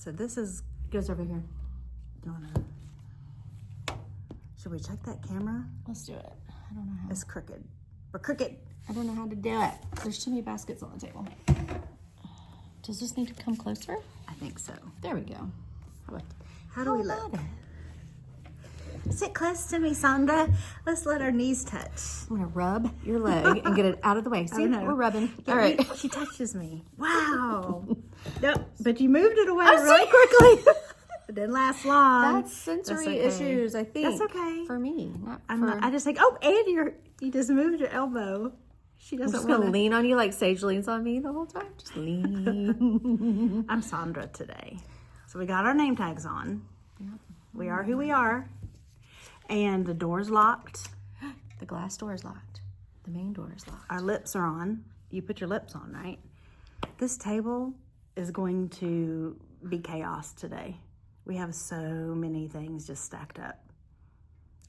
So this is... Goes over here. Should we check that camera? Let's do it. I don't know how. It's crooked. We're crooked. I don't know how to do it. There's too many baskets on the table. Does this need to come closer? I think so. There we go. How do we look? Sit close to me, Sandra. Let's let our knees touch. I'm gonna rub your leg and get it out of the way. See, we're rubbing. All right. She touches me. Wow. Nope. But you moved it away really quickly. It didn't last long. That's sensory issues, I think. That's okay. For me, I just like, oh, and you just moved your elbow. She doesn't I'm just gonna lean on you like Sage leans on me the whole time. Just lean. I'm Sandra today. So we got our name tags on. Yep. We are who we are. And the door's locked. The glass door is locked. The main door is locked. Our lips are on. You put your lips on, right? This table is going to be chaos today. We have so many things just stacked up.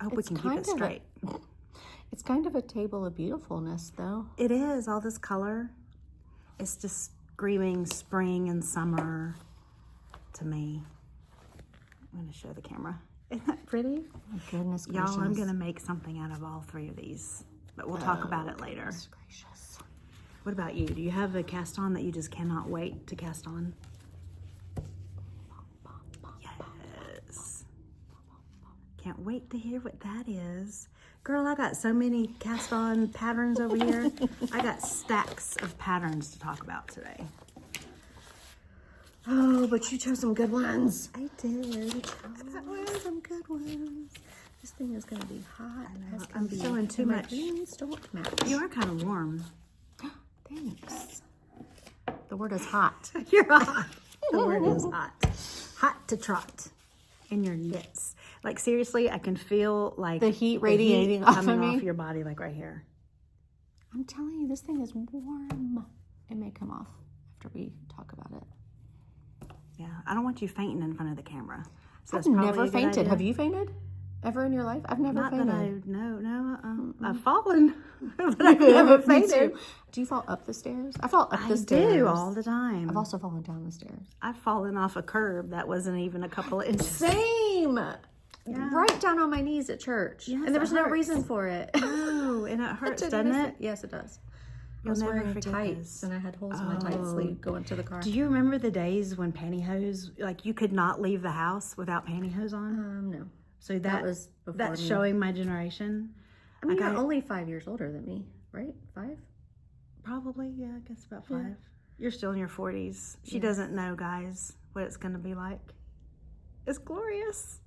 I hope we can keep it straight. It's kind of a table of beautifulness, though. It is, all this color. It's just screaming spring and summer to me. I'm going to show the camera. Isn't that pretty? My goodness gracious. Y'all, I'm going to make something out of all three of these, but we'll talk about it later. Gracious. What about you? Do you have a cast on that you just cannot wait to cast on? Yes. Can't wait to hear what that is. Girl, I got so many cast on patterns over here. I got stacks of patterns to talk about today. Oh, but you chose some good ones. I did. Oh, some good ones. This thing is going to be hot. I'm showing too much. Don't match. You are kind of warm. Thanks. The word is hot. You're hot. The word is hot. Hot to trot in your knits. Like seriously, I can feel like the heat radiating off coming of me. Off your body, like right here. I'm telling you, this thing is warm. It may come off after we talk about it. Yeah, I don't want you fainting in front of the camera. So I've never fainted. Have you fainted ever in your life? I've never fainted. No. I've fallen, but I've never fainted. Do you fall up the stairs? I fall up the stairs. I do all the time. I've also fallen down the stairs. I've fallen off a curb that wasn't even a couple of inches. Same. Yeah. Right down on my knees at church. Yes, and there was no hurts. reason for it. No, and it hurts, doesn't it? Yes, it does. I You'll was never wearing forget tights this. and I had holes in my tight sleeve going to the car. Do you remember the days when pantyhose, like you could not leave the house without pantyhose on? No. So that's before me. showing my generation. I mean, you're only 5 years older than me, right? 5? Probably, yeah, I guess about 5. Yeah. You're still in your 40s. She doesn't know, guys, what it's going to be like. It's glorious.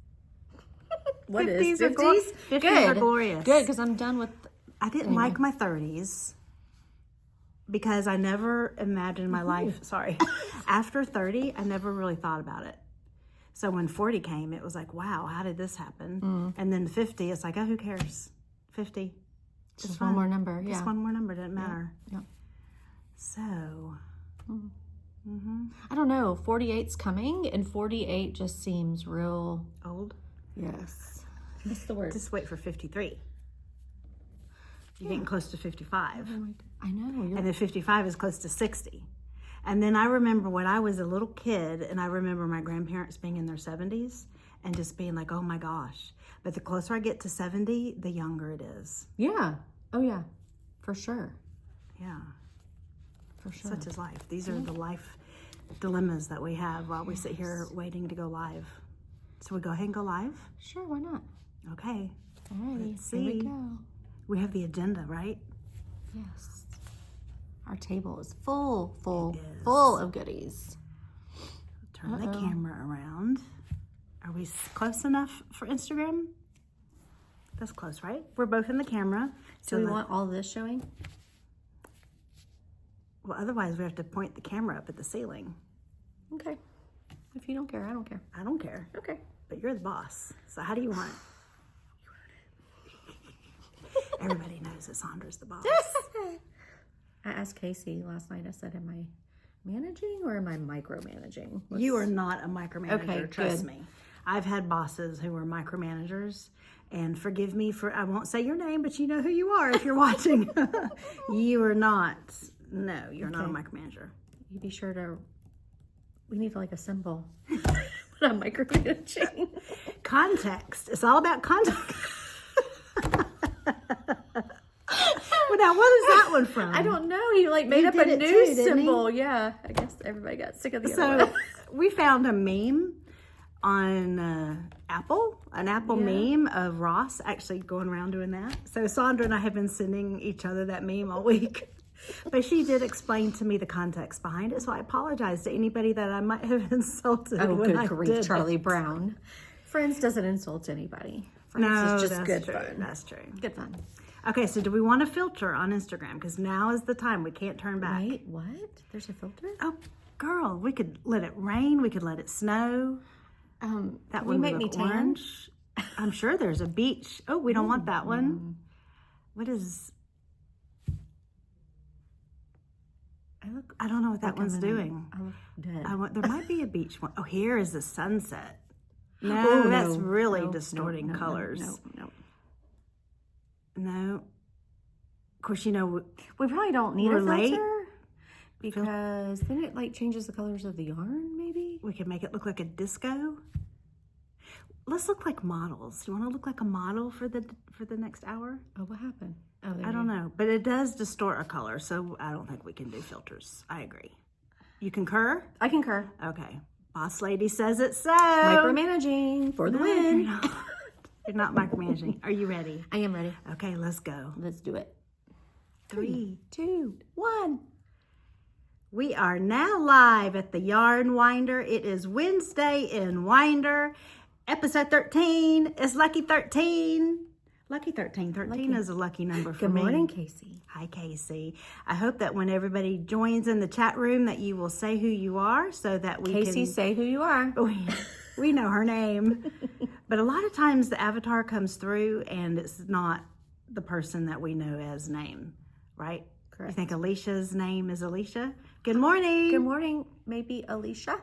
What 50s is 50s? 50s are glorious. Good, because I'm done with... I didn't like my 30s because I never imagined my life. Sorry. After 30, I never really thought about it. So when 40 came, it was like, wow, how did this happen? And then 50, it's like, oh, who cares? 50. Just one more number, yeah. Just one more number, doesn't matter. Yeah. So... I don't know. 48's coming, and 48 just seems real... Old? Yes. What's the word? Just wait for 53. You're getting close to 55. I know. And then 55 is close to 60. And then I remember when I was a little kid, and I remember my grandparents being in their 70s and just being like, oh my gosh. But the closer I get to 70, the younger it is. Yeah. Oh, yeah. For sure. Yeah. For sure. Such is life. These are the life dilemmas that we have while we sit here waiting to go live. So we go ahead and go live? Sure, why not? Okay. All righty. Let's see. Here we go. We have the agenda, right? Yes. Our table is full of goodies. Turn the camera around. Are we close enough for Instagram? That's close, right? We're both in the camera. So we want all this showing? Well, otherwise we have to point the camera up at the ceiling. Okay. If you don't care, I don't care. I don't care. Okay. But you're the boss. So how do you want it? Everybody knows that Sandra's the boss. I asked Casey last night, I said, am I managing or am I micromanaging? You are not a micromanager, Okay, trust good. me. I've had bosses who were micromanagers, and forgive me for, I won't say your name, but you know who you are if you're watching. You are not, no, you're not a micromanager. You be sure to We need like a symbol. But I'm micromanaging. Context. It's all about context. Well, now, what is that one from? I don't know. He like made up a did it new too, didn't he? symbol. Yeah. I guess everybody got sick of the other So one. we found a meme on an Apple meme of Ross actually going around doing that. So Sandra and I have been sending each other that meme all week. But she did explain to me the context behind it, so I apologize to anybody that I might have insulted. Oh, when good I grief, did Charlie it. Brown. Friends doesn't insult anybody. Friends No, is just that's good true. fun. That's true. Good fun. Okay, so do we want to filter on Instagram? Because now is the time. We can't turn back. Wait, what? There's a filter? Oh, girl, we could let it rain. We could let it snow. That Can one you make would me look tan? orange. I'm sure there's a beach. Oh, we don't want that one. What is... I don't know what that one's doing. I look dead. There might be a beach one. Oh, here is the sunset. No, Oh, that's no. really No, distorting no, colors. No. No. Of course, you know, We probably don't need We're a late. filter because then it like changes the colors of the yarn. Maybe. we could make it look like a disco. Let's look like models. You want to look like a model for the next hour? Oh, what happened? Oh, there I don't know, but it does distort our color, so I don't think we can do filters. I agree. You concur? I concur. Okay. Boss lady says it so. Micromanaging for the No, win. You're not. You're not micromanaging. Are you ready? I am ready. Okay, let's go. Let's do it. 3, 2, 1. We are now live at the Yarn Winder. It is Wednesday in Winder, episode 13. It's Lucky 13. Lucky 13. 13 is a lucky number for Good me. morning, Casey. Hi, Casey. I hope that when everybody joins in the chat room that you will say who you are so that we Casey, can... say who you are. We know her name. But a lot of times the avatar comes through and it's not the person that we know as name, right? Correct. You think Alicia's name is Alicia? Good morning. Good morning, maybe Alicia.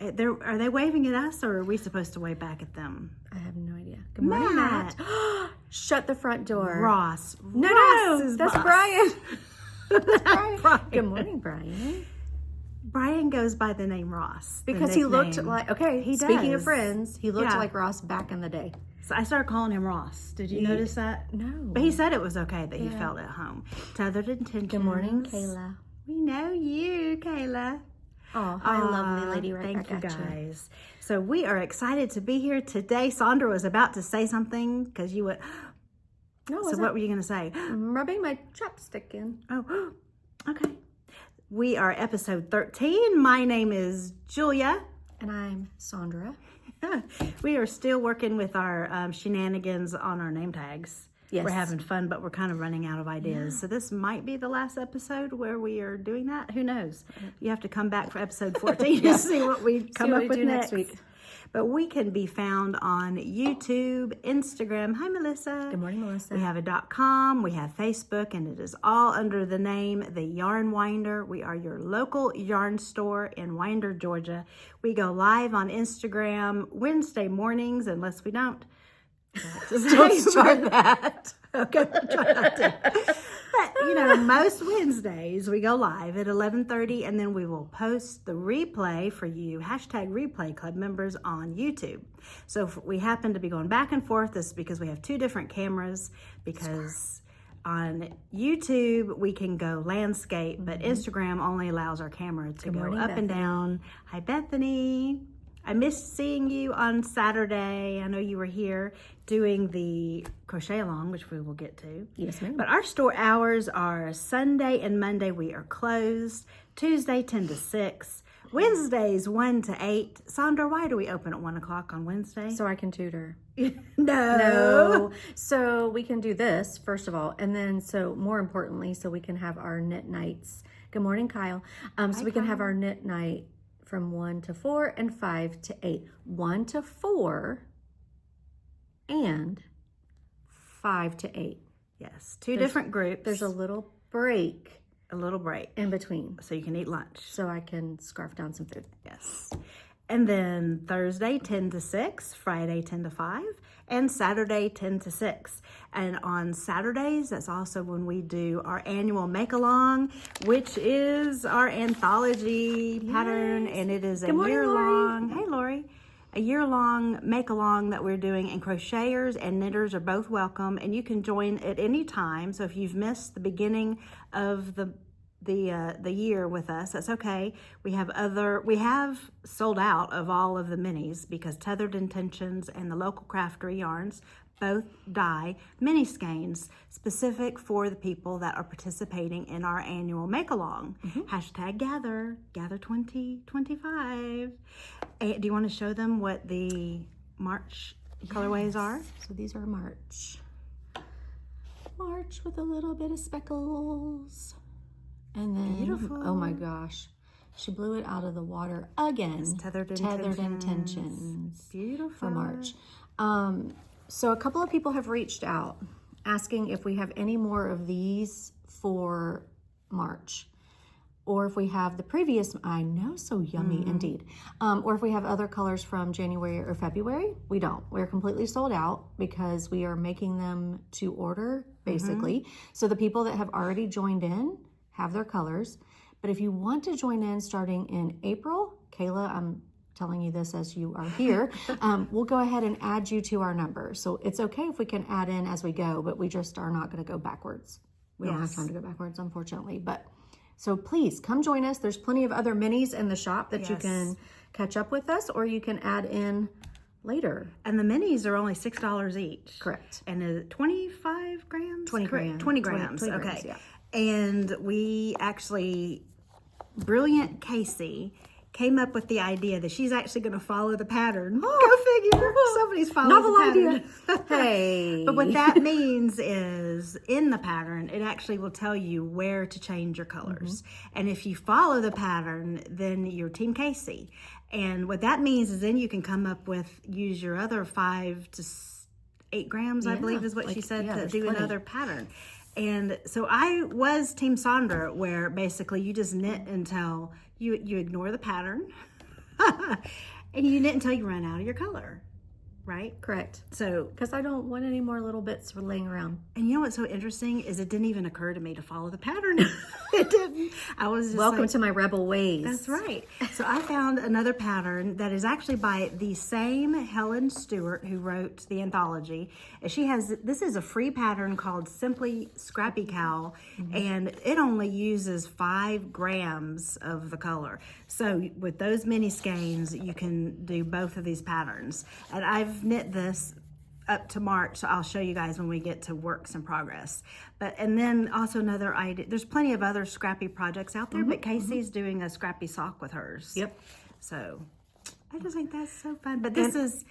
Are they waving at us or are we supposed to wave back at them? I have no idea. Good morning, Matt. Shut the front door. Ross. No, Ross no, is that's boss. Brian. That's Brian. Brian. Good morning, Brian. Brian goes by the name Ross. the Because he looked nickname. like, okay, He speaking of does. friends, he looked Yeah. like Ross back in the day. So I started calling him Ross. Did you notice that? No. But he said it was okay that he Yeah. felt at home. Tethered intentions. Good morning, Kayla. We know you, Kayla. Oh, hi, lovely lady, right Thank you, back at you. guys. So we are excited to be here today. Sandra was about to say something because you went, No, so what were you going to say? I'm rubbing my chopstick in. Oh, okay. We are episode 13. My name is Julia. And I'm Sandra. We are still working with our shenanigans on our name tags. Yes. We're having fun, but we're kind of running out of ideas. So this might be the last episode where we are doing that. Who knows? You have to come back for episode 14 to see what we come what up we with do next week. But we can be found on YouTube, Instagram. Hi, Melissa. Good morning, Melissa. We have a .com, we have Facebook, and it is all under the name The Yarn Winder. We are your local yarn store in Winder, Georgia. We go live on Instagram Wednesday mornings, unless we don't. Don't start that. Okay, we'll try not to. But, you know, most Wednesdays we go live at 11:30, and then we will post the replay for you, #replay club members on YouTube. So if we happen to be going back and forth, this is because we have two different cameras, because on YouTube we can go landscape, but Instagram only allows our camera to go morning, up and Bethany. down. Hi, Bethany. I missed seeing you on Saturday. I know you were here doing the crochet along, which we will get to. Yes, ma'am. But our store hours are Sunday and Monday we are closed. Tuesday 10 to 6. Wednesdays 1 to 8. Sandra, why do we open at 1 o'clock on Wednesday? So I can tutor. No. So we can do this, first of all. And then, so more importantly, so we can have our knit nights. Good morning, Kyle. So we can have our knit night from 1 to 4 and 5 to 8. 1 to 4 and 5 to 8. Yes, two different groups. There's a little break little break in between so you can eat lunch. so I can scarf down some food. Yes. And then Thursday, 10 to 6, Friday, 10 to 5, and Saturday, 10 to 6. And on Saturdays, that's also when we do our annual make-along, which is our anthology pattern, and it is a year-long, hey, Lori, a year-long make-along that we're doing, and crocheters and knitters are both welcome, and you can join at any time. So if you've missed the beginning of the year with us, that's okay. We have sold out of all of the minis because Tethered Intentions and the local craftery yarns both dye mini skeins specific for the people that are participating in our annual make along. Hashtag gather 2025. Do you want to show them what the March colorways are? So these are March with a little bit of speckles. And then, beautiful. Oh my gosh, she blew it out of the water again. It's Tethered Intentions. Beautiful. For March. So a couple of people have reached out asking if we have any more of these for March, or if we have the previous, I know, so yummy indeed. Or if we have other colors from January or February. We don't. We're completely sold out because we are making them to order, basically. So the people that have already joined in have their colors. But if you want to join in starting in April, Kayla, I'm telling you this as you are here, we'll go ahead and add you to our number. So it's okay if we can add in as we go, but we just are not going to go backwards. We don't have time to go backwards, unfortunately. But so please come join us. There's plenty of other minis in the shop that you can catch up with us, or you can add in later. And the minis are only $6 each. Correct. And 25 grams? 20 grams. 20 grams, 20 okay. grams, yeah. And we actually, brilliant Casey came up with the idea that she's actually going to follow the pattern. Go figure. Somebody's following the pattern. Hey. But what that means is in the pattern, it actually will tell you where to change your colors. And if you follow the pattern, then you're Team Casey. And what that means is then you can come up with, use your other 5 to 8 grams, I believe is what she said, to do another pattern. And so I was Team Sandra, where basically you just knit until you ignore the pattern and you knit until you run out of your color, right? Correct. So, because I don't want any more little bits laying around. And you know what's so interesting is it didn't even occur to me to follow the pattern. It didn't. I was just welcome to my rebel ways. That's right. So I found another pattern that is actually by the same Helen Stewart who wrote the anthology. She has, this is a free pattern called Simply Scrappy Cowl, and it only uses 5 grams of the color. So with those mini skeins, you can do both of these patterns. And I've knit this up to March, so I'll show you guys when we get to works in progress. And then also another idea, there's plenty of other scrappy projects out there, but Casey's doing a scrappy sock with hers. Yep. So I just think that's so fun. But this is,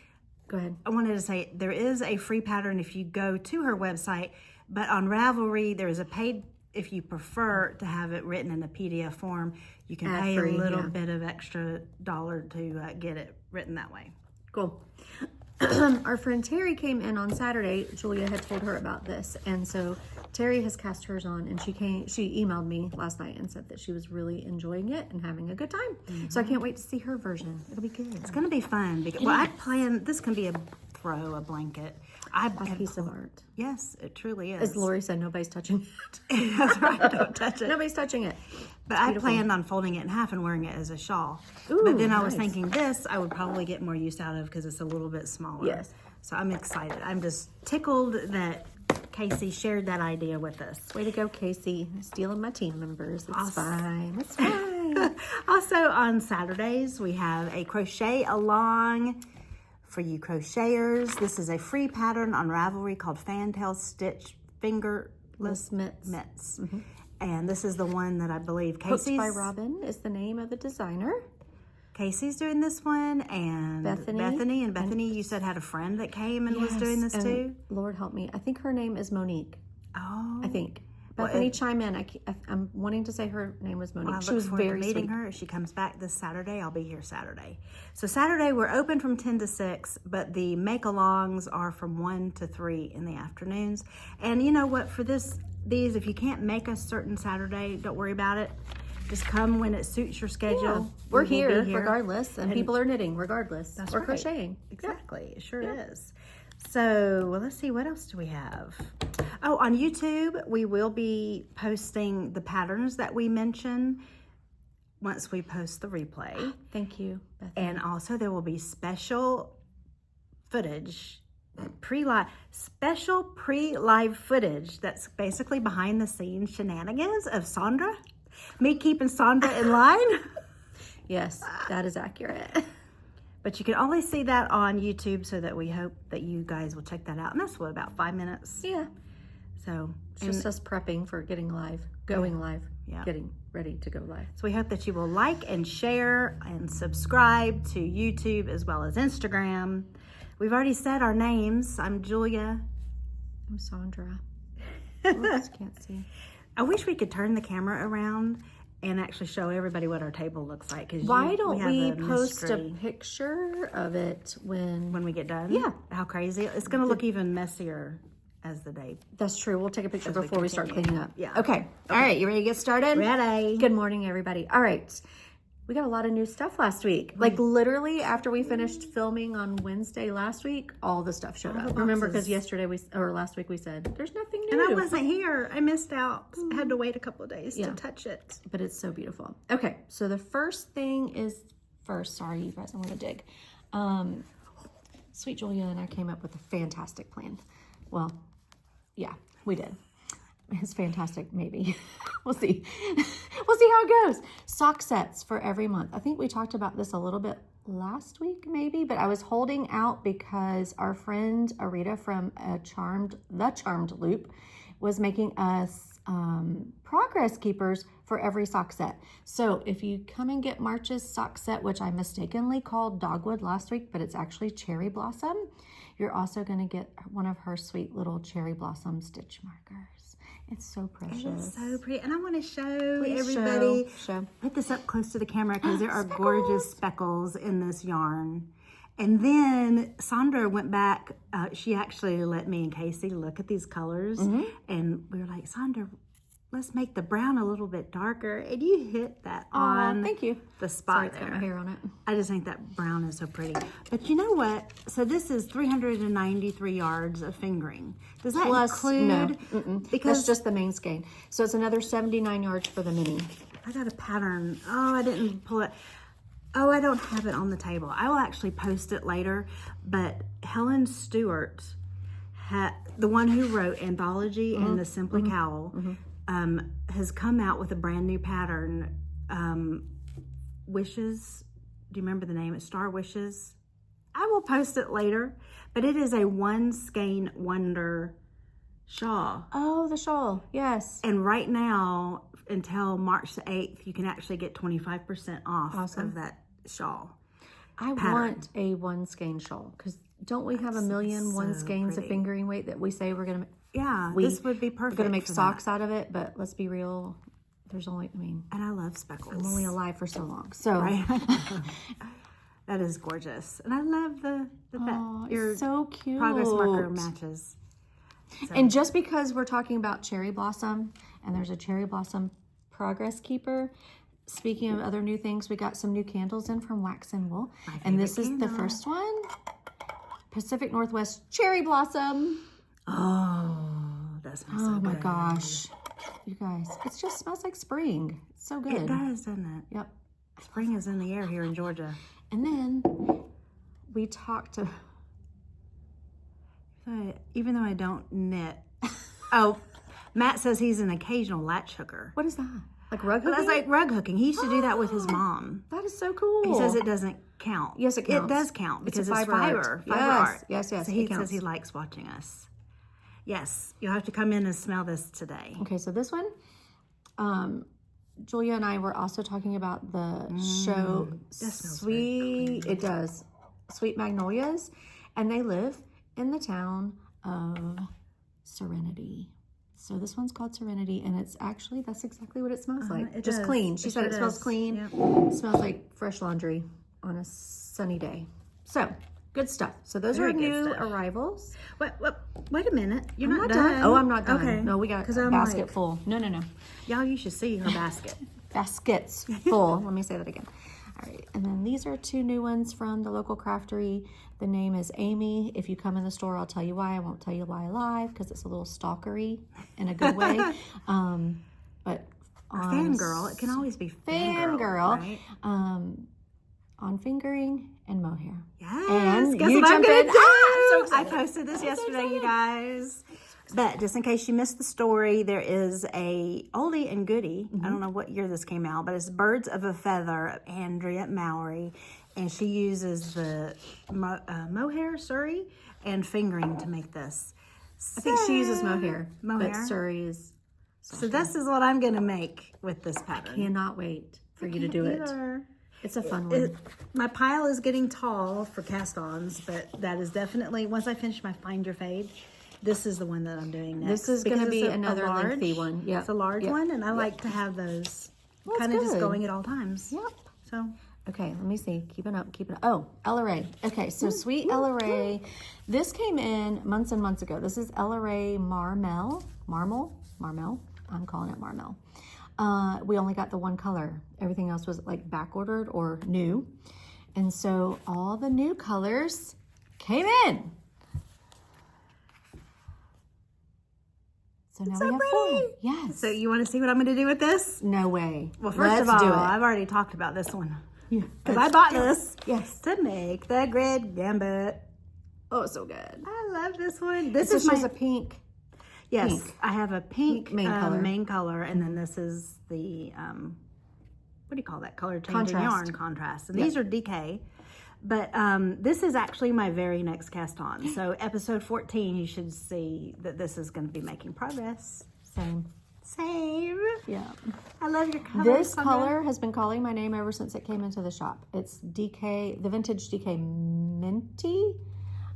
go ahead. I wanted to say there is a free pattern if you go to her website, but on Ravelry there is a paid, if you prefer to have it written in a PDF form, you can pay a little bit of extra dollar to get it written that way. Cool. Our friend Terry came in on Saturday. Julia had told her about this, and so Terry has cast hers on, and she emailed me last night and said that she was really enjoying it and having a good time. So I can't wait to see her version. It'll be good. It's going to be fun because I plan, this can be a throw, a blanket. A piece of art. Yes, it truly is. As Lori said, nobody's touching it. That's right, don't touch it. Nobody's touching it. But I planned on folding it in half and wearing it as a shawl. Ooh, but then I was thinking this I would probably get more use out of because it's a little bit smaller. Yes. So I'm excited. I'm just tickled that Casey shared that idea with us. Way to go, Casey. Stealing my team members. It's fine. It's fine. Also on Saturdays, we have a crochet along for you crocheters. This is a free pattern on Ravelry called Fantail Stitch Fingerless Mitts. And this is the one that I believe Casey's... Hooked by Robin is the name of the designer. Casey's doing this one, and Bethany, you said had a friend that came and was doing this too? Lord help me. I think her name is Monique. Oh. I think. Bethany, chime in. I'm wanting to say her name was Monique. Well, she was very meeting sweet. her. If she comes back this Saturday, I'll be here Saturday. So Saturday we're open from 10 to 6, but the make-alongs are from 1 to 3 in the afternoons. And you know what? For these, if you can't make a certain Saturday, don't worry about it. Just come when it suits your schedule. Yeah. We We're will be here regardless, and people are knitting regardless. That's or right. crocheting. Exactly. It sure is. So, well, let's see. What else do we have? Oh, on YouTube, we will be posting the patterns that we mention once we post the replay. Thank you, Beth. And also there will be special footage, special pre-live footage that's basically behind the scenes shenanigans of Sandra. Me keeping Sandra in line. Yes, that is accurate. But you can only see that on YouTube, so that we hope that you guys will check that out. And that's what, about 5 minutes? Yeah. So It's just us prepping for getting live, going live, Yeah. getting ready to go live. So we hope that you will like and share and subscribe to YouTube as well as Instagram. We've already said our names. I'm Julia. I'm Sandra. Oops, can't see. I wish we could turn the camera around and actually show everybody what our table looks like. Why don't we have a post a mystery picture of it when we get done? Yeah. How crazy. It's going to look even messier as the day. That's true. We'll take a picture before we start continue. cleaning up. Yeah. Okay. All right. You ready to get started? Ready. Good morning, everybody. All right. We got a lot of new stuff last week. Like literally after we finished filming on Wednesday last week, all the stuff showed up. Remember, because last week we said there's nothing new. And I wasn't here. I missed out. I had to wait a couple of days to touch it. But it's so beautiful. Okay, so the first thing is sorry, you guys, I'm gonna dig. Sweet Julia and I came up with a fantastic plan. Well, yeah, we did. It's fantastic, maybe. We'll see. We'll see how it goes. Sock sets for every month. I think we talked about this a little bit last week, maybe, but I was holding out because our friend Arita from The Charmed Loop was making us progress keepers for every sock set. So if you come and get March's sock set, which I mistakenly called Dogwood last week, but it's actually Cherry Blossom, you're also going to get one of her sweet little Cherry Blossom stitch markers. It's so precious. It's so pretty. And I want to show everybody. Show. Put this up close to the camera because there are gorgeous speckles in this yarn. And then Sandra went back. She actually let me and Casey look at these colors. And we were like, Sandra, let's make the brown a little bit darker. And you hit that on thank you. The spot. Sorry, it's got my hair on it. I just think that brown is so pretty. But you know what? So this is 393 yards of fingering. Does that include? No, because that's just the main skein. So it's another 79 yards for the mini. I got a pattern. Oh, I didn't pull it. Oh, I don't have it on the table. I will actually post it later. But Helen Stewart, the one who wrote Anthology and the Simply Cowl, has come out with a brand new pattern. Wishes. Do you remember the name? It's Star Wishes. I will post it later, but it is a one skein wonder shawl. Oh, the shawl. Yes. And right now, until March the 8th, you can actually get 25% off of that shawl. I want a one skein shawl because don't we have a million one skeins of fingering weight that we say we're going to this would be perfect. We're going to make socks out of it, but let's be real. There's only, and I love speckles. I'm only alive for so long. So that is gorgeous. And I love that your so cute. progress marker matches. So. And just because we're talking about cherry blossom and there's a cherry blossom progress keeper, speaking of other new things, we got some new candles in from Wax and Wool. And this is the first one. Pacific Northwest cherry blossom. Oh, that smells so good. Oh my gosh. You guys, it just smells like spring. It's so good. It does, doesn't it? Yep. Spring is in the air here in Georgia. And then we talked to... Even though I don't knit. Oh, Matt says he's an occasional latch hooker. What is that? Like rug hooking? That's like rug hooking. He used to do that with his mom. That is so cool. He says it doesn't count. Yes, it counts. It does count because it's fiber fiber art. art. Yes. So he says he likes watching us. Yes, you'll have to come in and smell this today. Okay, so this one, Julia and I were also talking about the show Sweet. It does. Sweet Magnolias, and they live in the town of Serenity. So this one's called Serenity, and it's actually, that's exactly what it smells like. It just does. clean. She said it smells clean. Yep. It smells like fresh laundry on a sunny day. So, good stuff. So those are new arrivals. Wait a minute. You're not done. done. Oh, I'm not done. Okay. No, we got a basket full. No. Y'all, you should see her basket. baskets full. Let me say that again. All right, and then these are 2 new ones from the local craftery. The name is Amy. If you come in the store, I'll tell you why. I won't tell you why live because it's a little stalkery in a good way. But fangirl, it can always be fangirl, right? On fingering and mohair. Yes. And guess you what I'm jump gonna in. do? So I posted this yesterday, you guys. But just in case you missed the story, there is a oldie and goodie. I don't know what year this came out, but it's Birds of a Feather of Andrea Mowry. And she uses the mohair, Surrey, and fingering to make this. I think she uses mohair. Mohair. But Surrey is... So this is what I'm going to make with this pattern. Cannot wait for you to do either. it. It's a fun one. My pile is getting tall for cast-ons, but that is definitely, once I finish my Find Your Fade, this is the one that I'm doing next. This is going to be another lengthy one. Yeah, it's a large one, and I like to have those kind of just going at all times. Yep. So, okay, let me see. Keep it up. Oh, Ella Ray. Okay, so sweet Ella Ray. This came in months and months ago. This is Ella Ray Marmel. I'm calling it Marmel. We only got the one color. Everything else was like back ordered or new. And so all the new colors came in. So now we have 4. Yes. So you want to see what I'm going to do with this? No way. Well, first of all, I've already talked about this one. Because I bought this to make the grid gambit. Oh, so good. I love this one. This is a pink. Yes, pink. I have a pink main color, and then this is the, what do you call that? Color changing yarn contrast. And these are DK. But this is actually my very next cast on. So episode 14, you should see that this is going to be making progress. Same. Yeah. I love your color. This color has been calling my name ever since it came into the shop. It's DK, the vintage DK Minty.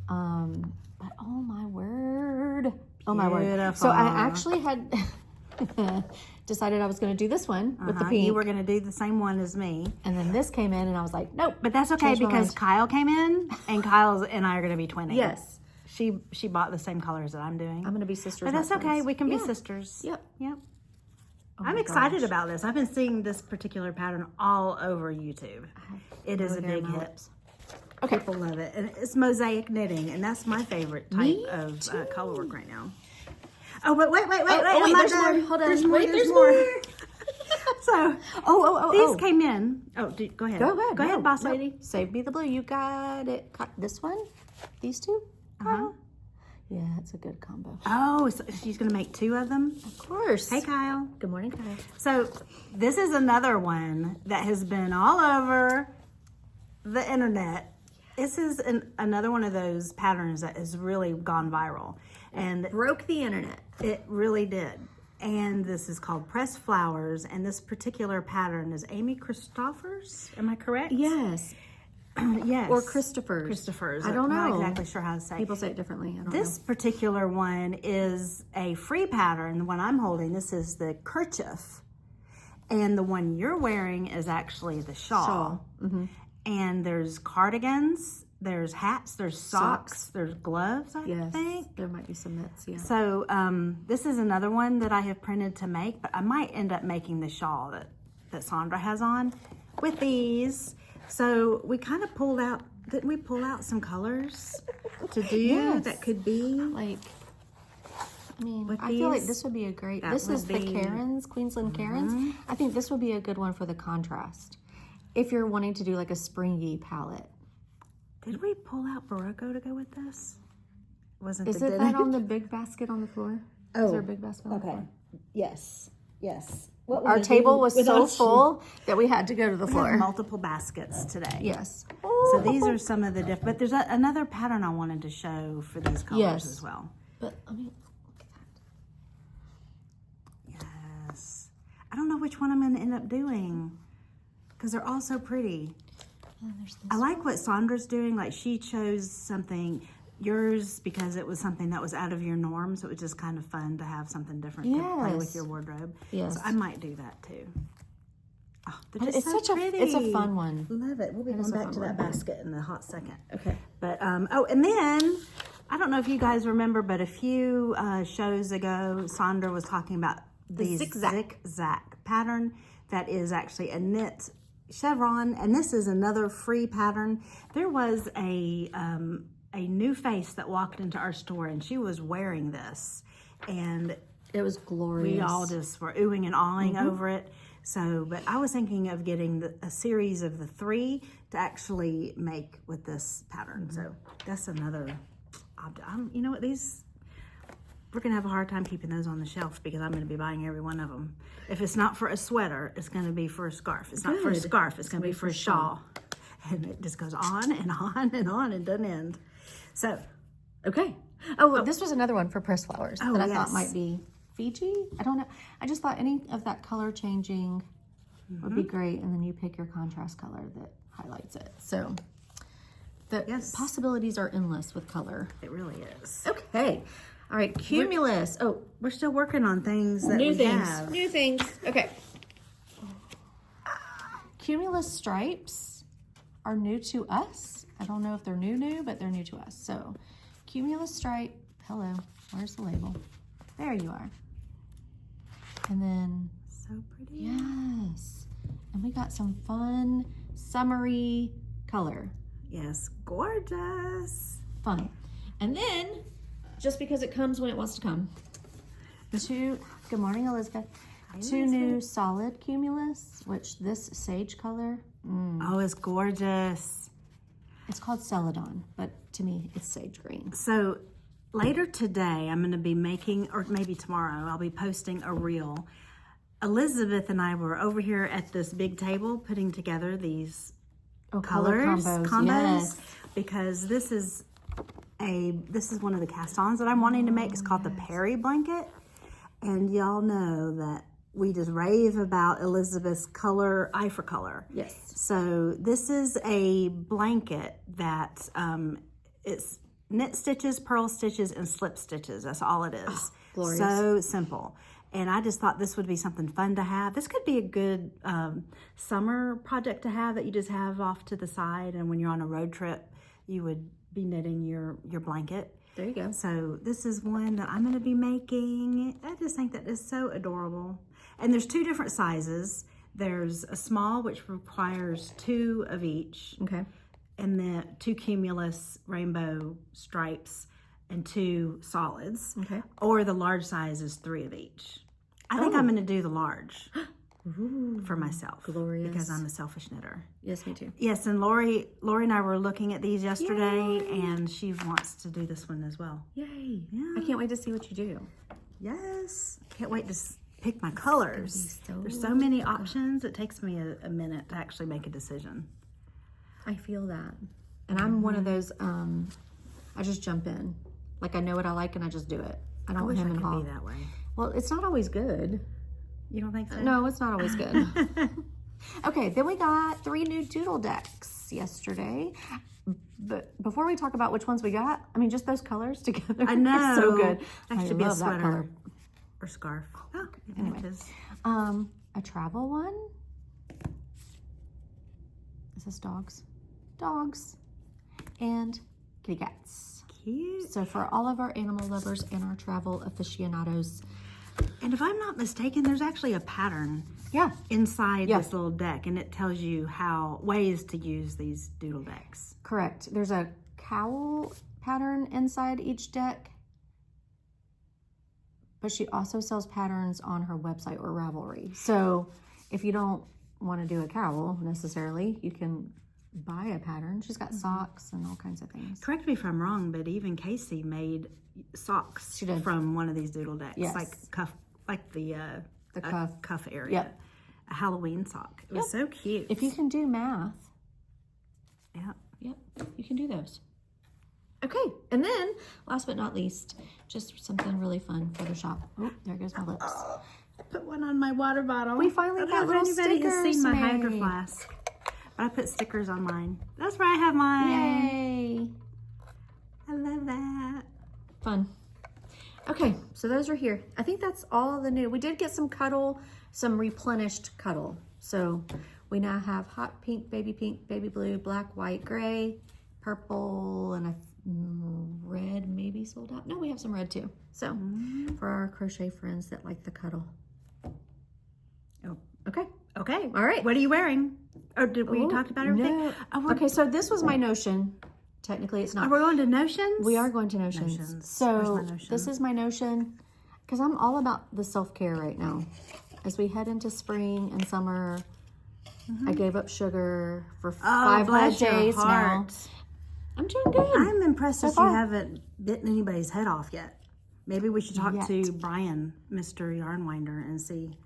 But oh my word. Oh my word. So I actually had decided I was going to do this one with the pink. You were going to do the same one as me. And then this came in and I was like, nope. But that's okay because Kyle came in and Kyle and I are going to be twinning. Yes. She bought the same colors that I'm doing. I'm going to be sisters. But that's okay. We can be sisters. Yep. Oh I'm excited about this. I've been seeing this particular pattern all over YouTube. It is a big hit. Okay. People love it. And it's mosaic knitting, and that's my favorite type of color work right now. Oh, but wait. There's more. Hold on. There's more. So, these came in. Oh, go ahead. Go ahead, boss lady. Save me the blue. You got it. This one? These 2? Yeah, it's a good combo. Oh, so she's going to make 2 of them? Of course. Hey, Kyle. Good morning, Kyle. So, this is another one that has been all over the internet. This is another one of those patterns that has really gone viral. And broke the internet. It really did. And this is called Pressed Flowers. And this particular pattern is Amy Christopher's. Am I correct? Yes. Yes. Or Christopher's. I don't know. I'm not exactly sure how to say. People say it differently. I don't know. This particular one is a free pattern. The one I'm holding, this is the kerchief. And the one you're wearing is actually the shawl. And there's cardigans, there's hats, there's socks, there's gloves, I think. There might be some mitts, yeah. So this is another one that I have printed to make, but I might end up making the shawl that Sandra has on with these. So we kind of pulled out, didn't we pull out some colors to do that could be? Like, I mean, I feel like this would be a great, this is the Karens, Queensland Karens. I think this would be a good one for the contrast. If you're wanting to do like a springy palette. Did we pull out Barocco to go with this? Is it that on the big basket on the floor? Oh. Is there a big basket on the floor? Yes. Our table was so full that we had to go to the floor. We have multiple baskets today. Yes. So these are some of the different, but there's another pattern I wanted to show for these colors as well. But I mean, look at that. Yes. I don't know which one I'm going to end up doing because they're all so pretty. I like what Sandra's doing. Like she chose something, yours, because it was something that was out of your norm. So it was just kind of fun to have something different to play with your wardrobe. Yes. So I might do that too. Oh, it's so such pretty. It's a fun one. Love it. We'll be going back to that basket in a hot second. Okay. But, and then, I don't know if you guys remember, but a few shows ago, Sandra was talking about the zigzag pattern. that is actually a knit chevron, and this is another free pattern. There was a new face that walked into our store, and she was wearing this, and it was glorious. We all just were oohing and awing over it. So, but I was thinking of getting a series of the 3 to actually make with this pattern. So that's another, you know what, these, we're gonna have a hard time keeping those on the shelf because I'm gonna be buying every one of them. If it's not for a sweater, it's gonna be for a scarf. It's not for a scarf, it's gonna be for a shawl. And it just goes on and on and on and doesn't end. So, okay. Oh, this was another one for pressed flowers that I thought might be Fiji. I don't know. I just thought any of that color changing would be great, and then you pick your contrast color that highlights it. So the possibilities are endless with color. It really is. Okay. All right. Cumulus. We're still working on things that New we things. have. New things. Okay. Cumulus stripes are new to us. I don't know if they're new, but they're new to us. So Cumulus stripe. Hello. Where's the label? There you are. And then, so pretty. Yes. And we got some fun, summery color. Yes, gorgeous. Fun. And then, just because it comes when it wants to come, good morning, Elizabeth. Hi, 2 new solid cumulus, which this sage color. Oh, it's gorgeous. It's called Celadon, but to me, it's sage green. So later today, I'm going to be making, or maybe tomorrow, I'll be posting a reel. Elizabeth and I were over here at this big table putting together these colors, combos, yes. Because this is one of the cast-ons that I'm wanting to make. It's called the Perry blanket, and y'all know that we just rave about Elizabeth's eye for color. Yes. So this is a blanket that it's knit stitches, purl stitches, and slip stitches. That's all it is. Oh, glorious. So simple. And I just thought this would be something fun to have. This could be a good summer project to have that you just have off to the side. And when you're on a road trip, you would be knitting your blanket. There you go. So this is one that I'm going to be making. I just think that is so adorable. And there's 2 different sizes. There's a small, which requires 2 of each. Okay. And then 2 cumulus rainbow stripes and 2 solids. Okay. Or the large size is 3 of each. I think I'm going to do the large for myself. Glorious. Because I'm a selfish knitter. Yes, me too. Yes, and Lori and I were looking at these yesterday, and she wants to do this one as well. Yay. Yeah. I can't wait to see what you do. Yes. Can't wait to pick my colors. There's so many options. It takes me a minute to actually make a decision. I feel that. And I'm one of those, I just jump in. Like I know what I like and I just do it. I don't hem and haw. Be that way. Well, it's not always good. You don't think so? No, it's not always good. Okay, then we got 3 new doodle decks yesterday. But before we talk about which ones we got, I mean, just those colors together. I know. Are so good. That should be a sweater or scarf. Oh, anyway. It is. A travel one. Is this dogs? Dogs. And kitty cats. Cute. So for all of our animal lovers and our travel aficionados. And if I'm not mistaken, there's actually a pattern inside this little deck, and it tells you ways to use these doodle decks. Correct. There's a cowl pattern inside each deck, but she also sells patterns on her website or Ravelry. So if you don't want to do a cowl necessarily, you can buy a pattern. She's got socks and all kinds of things. Correct me if I'm wrong, but even Casey made socks from one of these doodle decks. Yes. Like the cuff area. Yep. A Halloween sock. It was so cute. If you can do math, Yep, you can do those. Okay, and then last but not least, just something really fun for the shop. Oh, there goes my lips. Put one on my water bottle. We finally got little stickers anybody has seen my made. Hydro Flask. But I put stickers on mine. That's where I have mine. Yay! I love that. Fun. Okay, so those are here. I think that's all the new. We did get some replenished cuddle. So we now have hot pink, baby blue, black, white, gray, purple, and a red maybe sold out. No, we have some red too. So for our crochet friends that like the cuddle. Oh, okay. Okay. All right. What are you wearing? Or did we talk about everything? No. Oh, Okay, so this was my notion. Technically, it's not. We're going to Notions? We are going to Notions. Where's So my Notion? this is my Notion because I'm all about the self-care right now. As we head into spring and summer, I gave up sugar for 5 whole bless your days now. heart. I'm doing good. I'm impressed that you far. haven't bitten anybody's head off yet. Maybe we should talk to Brian, Mr. Yarnwinder, and see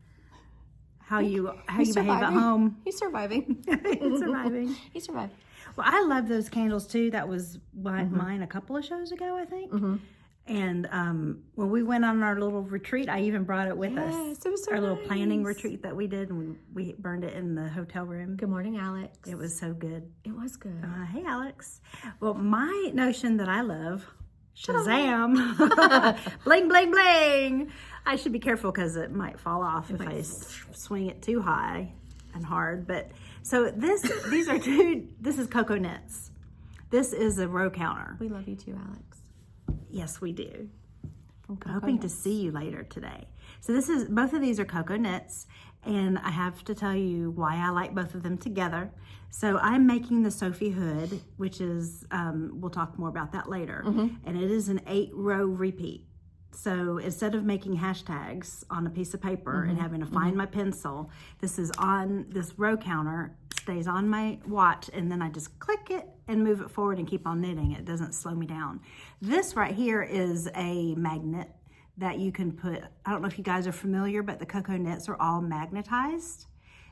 how you behave at home. He's surviving. He's surviving. He survived. Well, I love those candles too. That was mine a couple of shows ago, I think. And when we went on our little retreat, I even brought it with us. Yes, it was so our little nice. planning retreat that we did, and we burned it in the hotel room. Good morning, Alex. It was so good. It was good. Hey, Alex. Well, my notion that I love, Shazam, bling, bling, bling. I should be careful because it might fall off if I swing it too high and hard. But so this is Cocoa Knits. This is a row counter. We love you too, Alex. Yes, we do. From I'm hoping to see you later today. So both of these are Cocoa Knits, and I have to tell you why I like both of them together. So I'm making the Sophie hood, which is, we'll talk more about that later, and it is an 8-row repeat. So instead of making hashtags on a piece of paper and having to find my pencil, this is on this row counter, stays on my watch, and then I just click it and move it forward and keep on knitting. It doesn't slow me down. This right here is a magnet that you can put, I don't know if you guys are familiar, but the Cocoa Knits are all magnetized.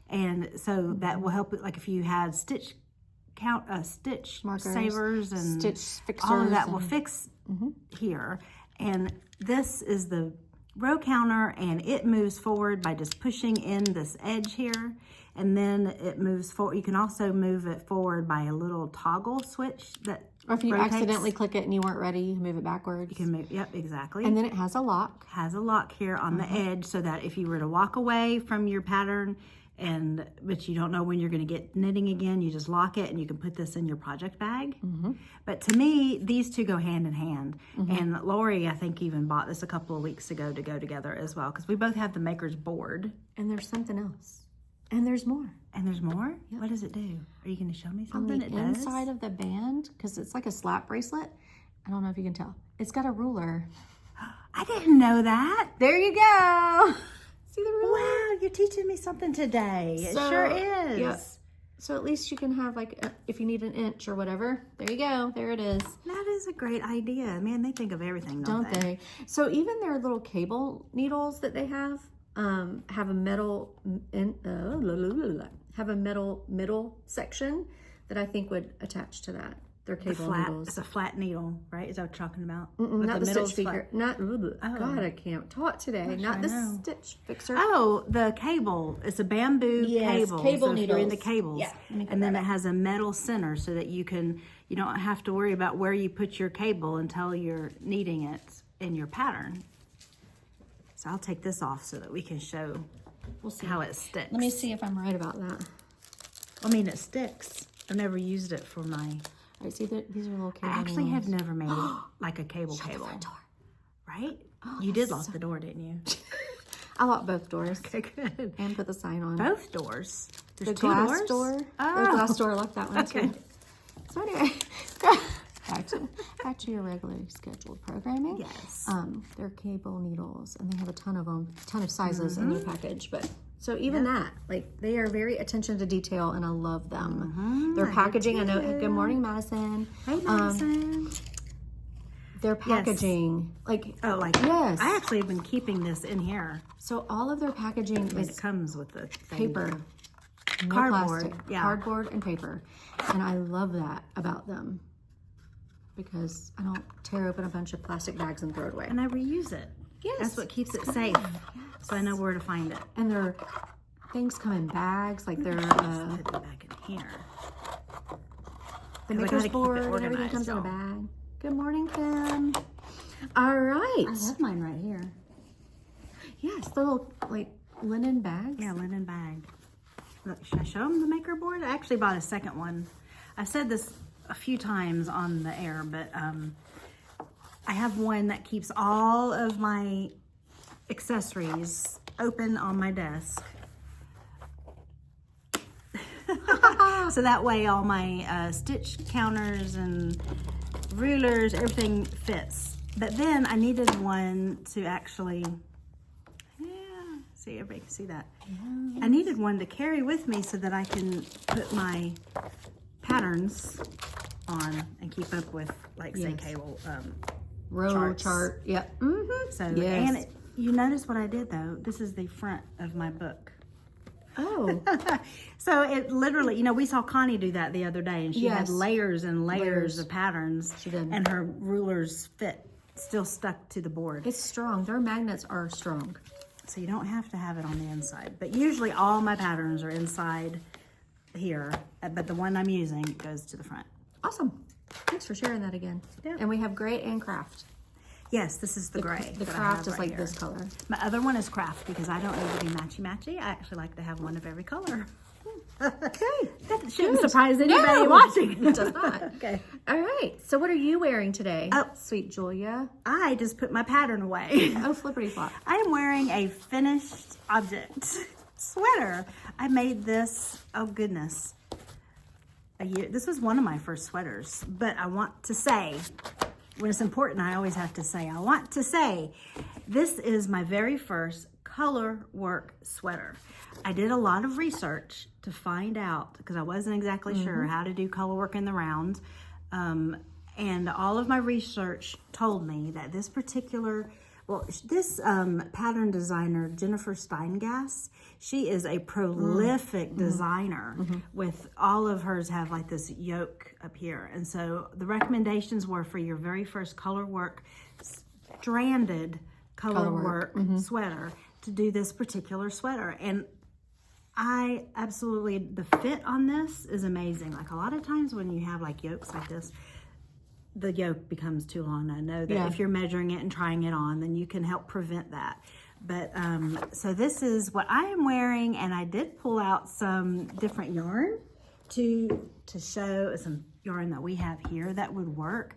And so that will help, like if you had stitch Markers, savers and stitch fixers, all of that will fix here. And this is the row counter, and it moves forward by just pushing in this edge here, and then it moves forward. You can also move it forward by a little toggle switch that or if you rotates. accidentally click it and you weren't ready, you move it backwards. You can move, yep, exactly. And then it has a lock. Has a lock here on the edge, so that if you were to walk away from your pattern but you don't know when you're going to get knitting again, you just lock it and you can put this in your project bag. But to me, these two go hand in hand. And Lori, I think, even bought this a couple of weeks ago to go together as well, because we both have the maker's board. And there's something else. And there's more. And there's more? Yep. What does it do? Are you going to show me On something the inside of the band, because it's like a slap bracelet. I don't know if you can tell. It's got a ruler. I didn't know that. There you go. See the ruler? Wow, you're teaching me something today. It sure is. Yeah. So at least you can have if you need an inch or whatever. There you go. There it is. That is a great idea. Man, they think of everything, don't they? So even their little cable needles that they have a metal middle section that I think would attach to that. They're cable needles. It's a flat needle, right? Is that what you're talking about? Not the stitch fixer. God, I can't talk today. Not the stitch fixer. Oh, the cable. It's a bamboo cable. Cable so needles. If you're into cables. Yeah. And then it has a metal center so that you don't have to worry about where you put your cable until you're kneading it in your pattern. So I'll take this off so that we can show how it sticks. Let me see if I'm right about that. I mean, it sticks. I've never used it for my... All right, see, these are little cable I actually needles. have never made like a cable. The front door. Right? You did lock the door, didn't you? I locked both doors. Okay, good. And put the sign on. Both doors? There's the two glass doors? door. Oh. The glass door, locked that one Okay. too. So anyway, back to your regularly scheduled programming. Yes. They're cable needles, and they have a ton of them, a ton of sizes in your package. But so even that, they are very attention to detail, and I love them. Their packaging, I know. Good morning, Madison. Hey, Madison. Their packaging, yes. I actually have been keeping this in here. So all of their packaging It is comes with the paper. No cardboard, plastic, cardboard and paper. And I love that about them because I don't tear open a bunch of plastic bags and throw it away. And I reuse it. Yes. That's what keeps it safe. So I know where to find it. And their things come in bags, like they're Put it back in here. the maker's board and everything comes in a bag. Good morning, Kim. All right. I have mine right here. Yes, the little linen bags. Yeah, linen bag. Look, should I show them the maker board? I actually bought a second one. I've said this a few times on the air, but I have one that keeps all of my accessories open on my desk. So that way all my stitch counters and rulers, everything fits. But then I needed one to actually, see, everybody can see that. Yes. I needed one to carry with me so that I can put my patterns on and keep up with, like, say, cable row chart. Yep. So, and you notice what I did, though? This is the front of my book. Oh. So it literally, you know, we saw Connie do that the other day, and she had layers and layers of patterns. She did. And her rulers still stuck to the board. It's strong. Their magnets are strong. So you don't have to have it on the inside. But usually all my patterns are inside here, but the one I'm using goes to the front. Awesome. Thanks for sharing that again. Yeah. And we have gray and craft. Yes, this is the gray. The craft is like this color. My other one is craft because I don't need to be matchy-matchy. I actually like to have one of every color. Okay. That shouldn't surprise anybody watching. It does not. Okay. All right. So what are you wearing today? Oh, sweet Julia. I just put my pattern away. Oh, flippity flop. I am wearing a finished object sweater. I made this, oh goodness, a year. This was one of my first sweaters, but I want to say, when it's important, I always have to say, I want to say, this is my very first color work sweater. I did a lot of research to find out, because I wasn't exactly sure how to do color work in the round. And all of my research told me that this particular, this pattern designer, Jennifer Steingass, she is a prolific designer. With all of hers have like this yoke up here. And so the recommendations were for your very first color work, stranded color work sweater, to do this particular sweater. And I absolutely, the fit on this is amazing. Like a lot of times when you have like yokes like this, the yoke becomes too long. I know that if you're measuring it and trying it on, then you can help prevent that. But so this is what I am wearing, and I did pull out some different yarn to show some yarn that we have here that would work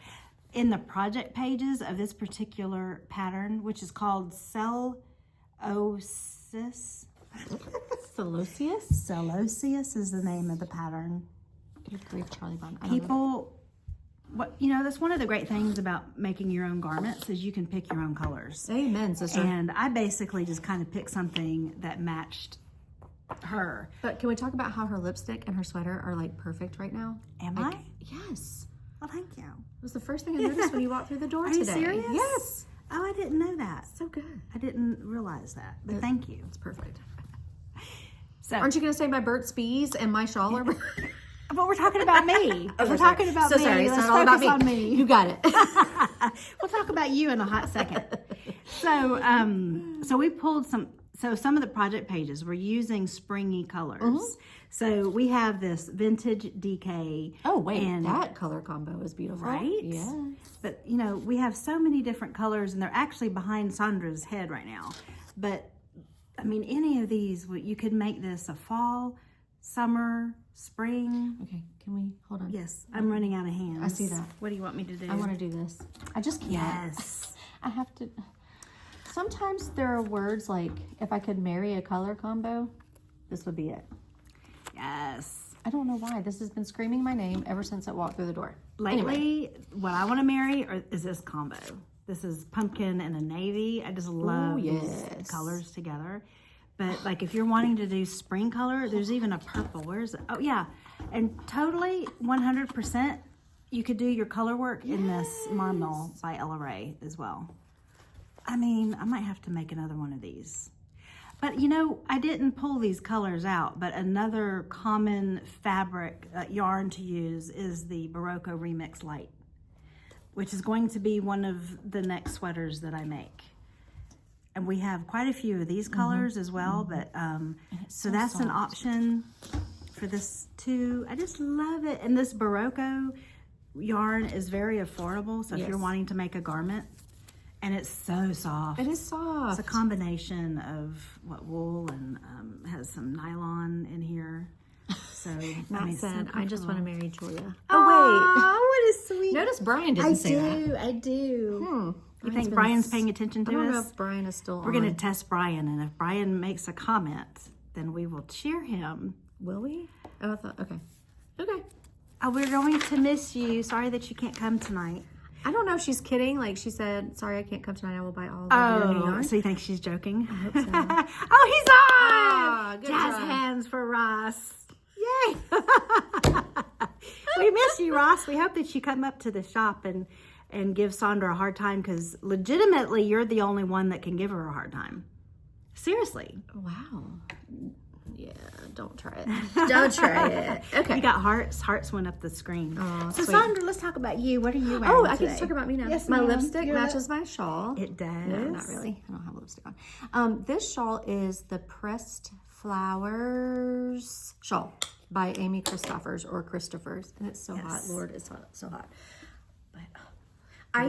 in the project pages of this particular pattern, which is called Celosias. Celosias is the name of the pattern. Good grief, Charlie Brown. People, that's one of the great things about making your own garments is you can pick your own colors. Amen, sister. And I basically just kind of picked something that matched her. But can we talk about how her lipstick and her sweater are like perfect right now? Am I? Yes. Well, thank you. It was the first thing I noticed when you walked through the door today. Are you serious? Yes. Oh, I didn't know that. So good. I didn't realize that, but thank you. It's perfect. So, aren't you going to say my Burt's Bees and my Shawl are... But we're talking about me. We're talking about me. Sorry, it's Let's not all about focus on me. You got it. We'll talk about you in a hot second. So we pulled some of the project pages, we're using springy colors. So we have this vintage DK. Oh, wait, and that color combo is beautiful. Right? Yes. But, we have so many different colors, and they're actually behind Sandra's head right now. But, I mean, any of these, you could make this a fall, summer, spring. Okay, can we, hold on. Yes, I'm running out of hands. I see that. What do you want me to do? I want to do this. I just can't. Yes. I have to. Sometimes there are words like, if I could marry a color combo, this would be it. Yes. I don't know why. This has been screaming my name ever since it walked through the door. Lately, what I want to marry is this combo. This is pumpkin and a navy. I just love these colors together. But like if you're wanting to do spring color, there's even a purple. Where's it? Oh yeah. And totally 100%, you could do your color work in this Marmel by Ella Ray as well. I mean, I might have to make another one of these. But I didn't pull these colors out, but another common fabric yarn to use is the Barocco Remix Light, which is going to be one of the next sweaters that I make. And we have quite a few of these colors as well, but so that's soft. An option for this too. I just love it. And this Barocco yarn is very affordable, so if you're wanting to make a garment, and it's so soft. It is soft. It's a combination of wool and has some nylon in here. So I just want to marry Julia. Oh wait! What a sweet. Notice Brian didn't say that. I do. You think Brian's paying attention to us? I don't know if Brian is still on. We're going to test Brian, and if Brian makes a comment, then we will cheer him. Will we? Oh, I thought, okay. Okay. Oh, we're going to miss you. Sorry that you can't come tonight. I don't know if she's kidding. Like she said, sorry, I can't come tonight. I will buy all of your new yarn. So you think she's joking? I hope so. Oh, he's on! Good Jazz job. hands for Ross. Yay! We miss you, Ross. We hope that you come up to the shop and give Sandra a hard time, because legitimately you're the only one that can give her a hard time. Seriously. Wow. Yeah, don't try it. Don't try it. Okay. You got hearts. Hearts went up the screen. Oh, so sweet. Sandra, let's talk about you. What are you wearing Oh, I today? can just talk about me now. Yes, my ma'am. lipstick matches my shawl. It does. No, not really. I don't have lipstick on. This shawl is the Pressed Flowers shawl by Amy Christophers or Christophers, and it's so hot. Lord, it's hot, so hot. But I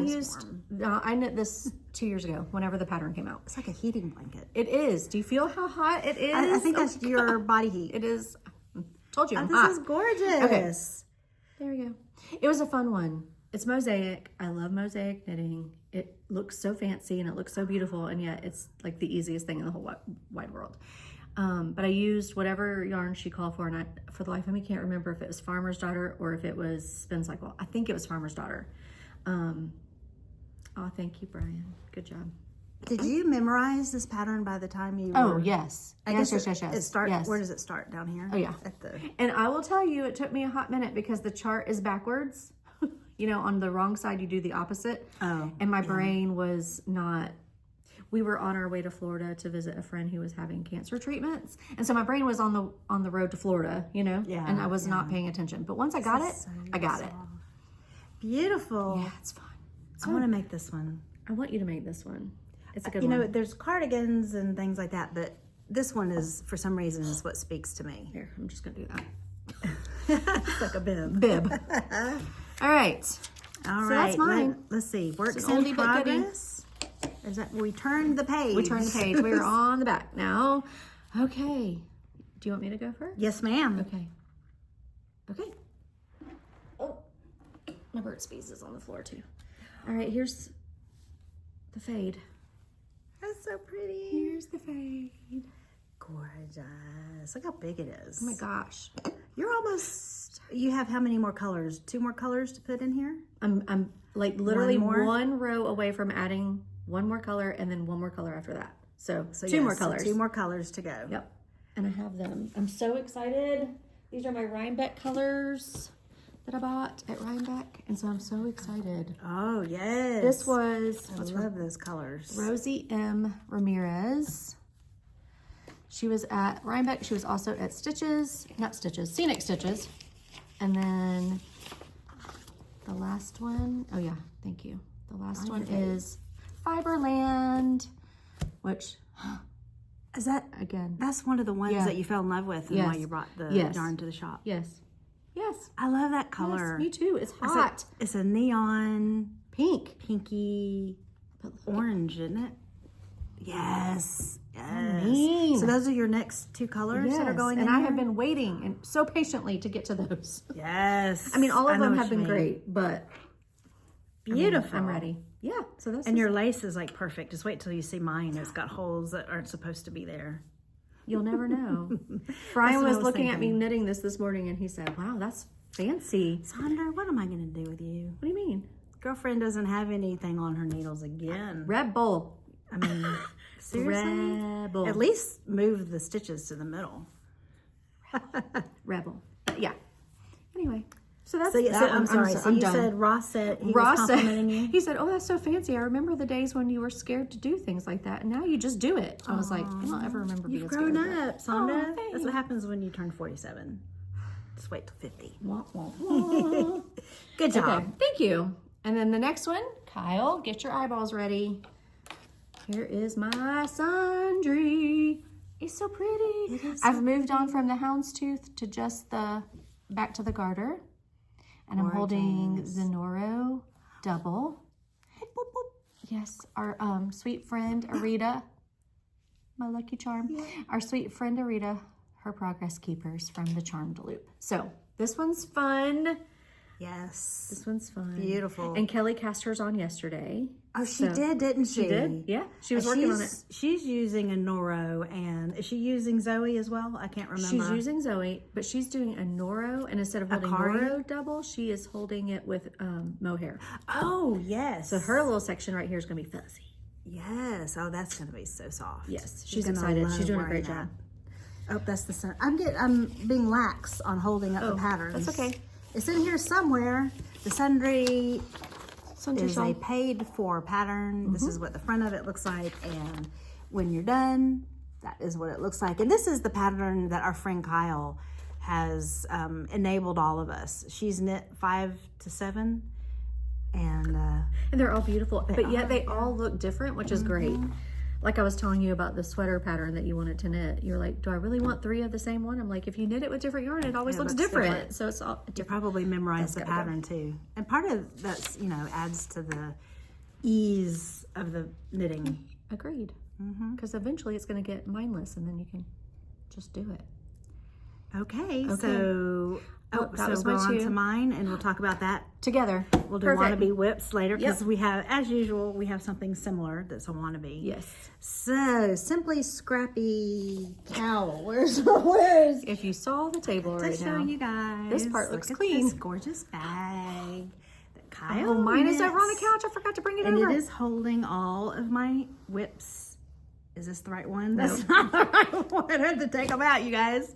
knit this 2 years ago. Whenever the pattern came out, It's like a heating blanket. it is. Do you feel how hot it is? I think that's your body heat. It is. Told you, I'm This hot. is gorgeous. Okay. There we go. It was a fun one. It's mosaic. I love mosaic knitting. It looks so fancy and it looks so beautiful, and yet it's like the easiest thing in the whole wide world. But I used whatever yarn she called for, and I, for the life of me, can't remember if it was Farmer's Daughter or if it was Spin Cycle. I think it was Farmer's Daughter. Oh, thank you, Brian. Good job. Did you memorize this pattern by the time you Oh, were... yes. I guess Yes. It start, Yes. Where does it start? Down here? Oh, yeah. At the... And I will tell you, it took me a hot minute because the chart is backwards. You know, on the wrong side, you do the opposite. Oh. And my brain was not... We were on our way to Florida to visit a friend who was having cancer treatments. And so my brain was on the road to Florida, you know? Yeah, And I was not paying attention. But once I got it, I got it. Beautiful. Yeah, it's fun. I want to make this one. I want you to make this one. It's a good You one. know, there's cardigans and things like that, but this one is, for some reason, is what speaks to me. Here, I'm just going to do that. It's like a bib. Bib. All right. All So right. that's mine. Let's see. Works It's an in oldie but goodie. progress. Is that we turned the page? We turned the page. We are on the back now. Okay. Do you want me to go first? Yes, ma'am. Okay. Okay. Oh, my Burt's Bees is on the floor too. All right, here's the fade. That's so pretty. Here's the fade. Gorgeous. Look how big it is. Oh my gosh. You're almost, you have how many more colors? 2 more colors to put in here? I'm like literally One more? one row away from adding one more color and then one more color after that. So, two yes, more colors. 2 more colors to go. Yep. And I have them. I'm so excited. These are my Rhinebeck colors that I bought at Rhinebeck. And so I'm so excited. Oh, yes. This was I love those colors. Rosie M. Ramirez. She was at Rhinebeck. She was also at Scenic Stitches. And then the last one, oh yeah, thank you. The last one is Fiberland, which, Is that, again, that's one of the ones Yeah. that you fell in love with and why Yes. you brought the Yes. yarn to the shop? yes. Yes. I love that color. Yes, me too. It's It's a- hot. It's a neon, Pink. pinky But look orange, isn't it? Yes. Yes. mean. So those are your next 2 colors that are Yes, going in and I here? have been waiting and so patiently to get to those. Yes. I mean, all of know them what have you been mean. great, but Beautiful. I'm ready. Yeah, so that's And your lace is like perfect. Just wait till you see mine. It's got holes that aren't supposed to be there. you'll never know. Brian what I was was looking at me thinking. knitting this morning, and he said, "Wow, that's fancy." Sandra, what am I going to do with you? What do you mean? Girlfriend doesn't have anything on her needles again. Rebel. I mean, seriously? Rebel. At least move the stitches to the middle. Rebel. But yeah. Anyway, so that's So, that so one. I'm sorry. So you done. said Ross said he was Ross said, complimenting you? he said, "Oh, that's so fancy. I remember the days when you were scared to do things like that, and now you just do it." I was like, I don't ever remember being You've scared. grown of that. up, Sandra. Oh, That's what happens when you turn 47. Just wait till 50. Wah, wah, wah. Good job. Okay, thank you. And then the next one, Kyle, get your eyeballs ready. Here is my Sundry. It's so pretty. I've moved on from the houndstooth to just the back to the garter. And I'm holding the Noro double. Yes, our sweet friend Arita, my lucky charm. Yeah. Our sweet friend Arita, her progress keepers from the Charmed Loop. So this one's fun. Yes. This one's fun. Beautiful. And Kelly cast hers on yesterday. Oh, she did, didn't she? She did? Yeah. She was working on it. She's using a Noro, and is she using Zoe as well? I can't remember. She's using Zoe, but she's doing a Noro, and instead of holding Noro double, she is holding it with mohair. Oh, yes. So her little section right here is going to be fuzzy. Yes. Oh, that's going to be so soft. Yes. She's excited. She's doing a great job. Oh, that's the sun. I'm being lax on holding up the patterns. That's okay. It's in here somewhere. The Sundry is Shawl. a paid for pattern. This is what the front of it looks like, and when you're done, that is what it looks like. And this is the pattern that our friend Cowl has enabled all of us. She's knit 5 to 7, and they're all beautiful, but yet they all look different, which is great. Like I was telling you about the sweater pattern that you wanted to knit. You're like, do I really want 3 of the same one? I'm like, if you knit it with different yarn, it always looks different. So it's all you probably memorize the pattern too. And part of that's, adds to the ease of the knitting. Agreed. Because eventually it's going to get mindless, and then you can just do it. Okay. So that was go on to mine, and we'll talk about that together. We'll do wannabe whips later, because we have, as usual, we have something similar that's a wannabe. Yes. So Simply Scrappy Cowl. Where's? If you saw the table right now, show you guys. This part looks clean. This gorgeous bag that Kyle. Oh, mine is over on the couch. I forgot to bring it over. And it is holding all of my whips. Is this the right one? That's not the right one. I had to take them out, you guys.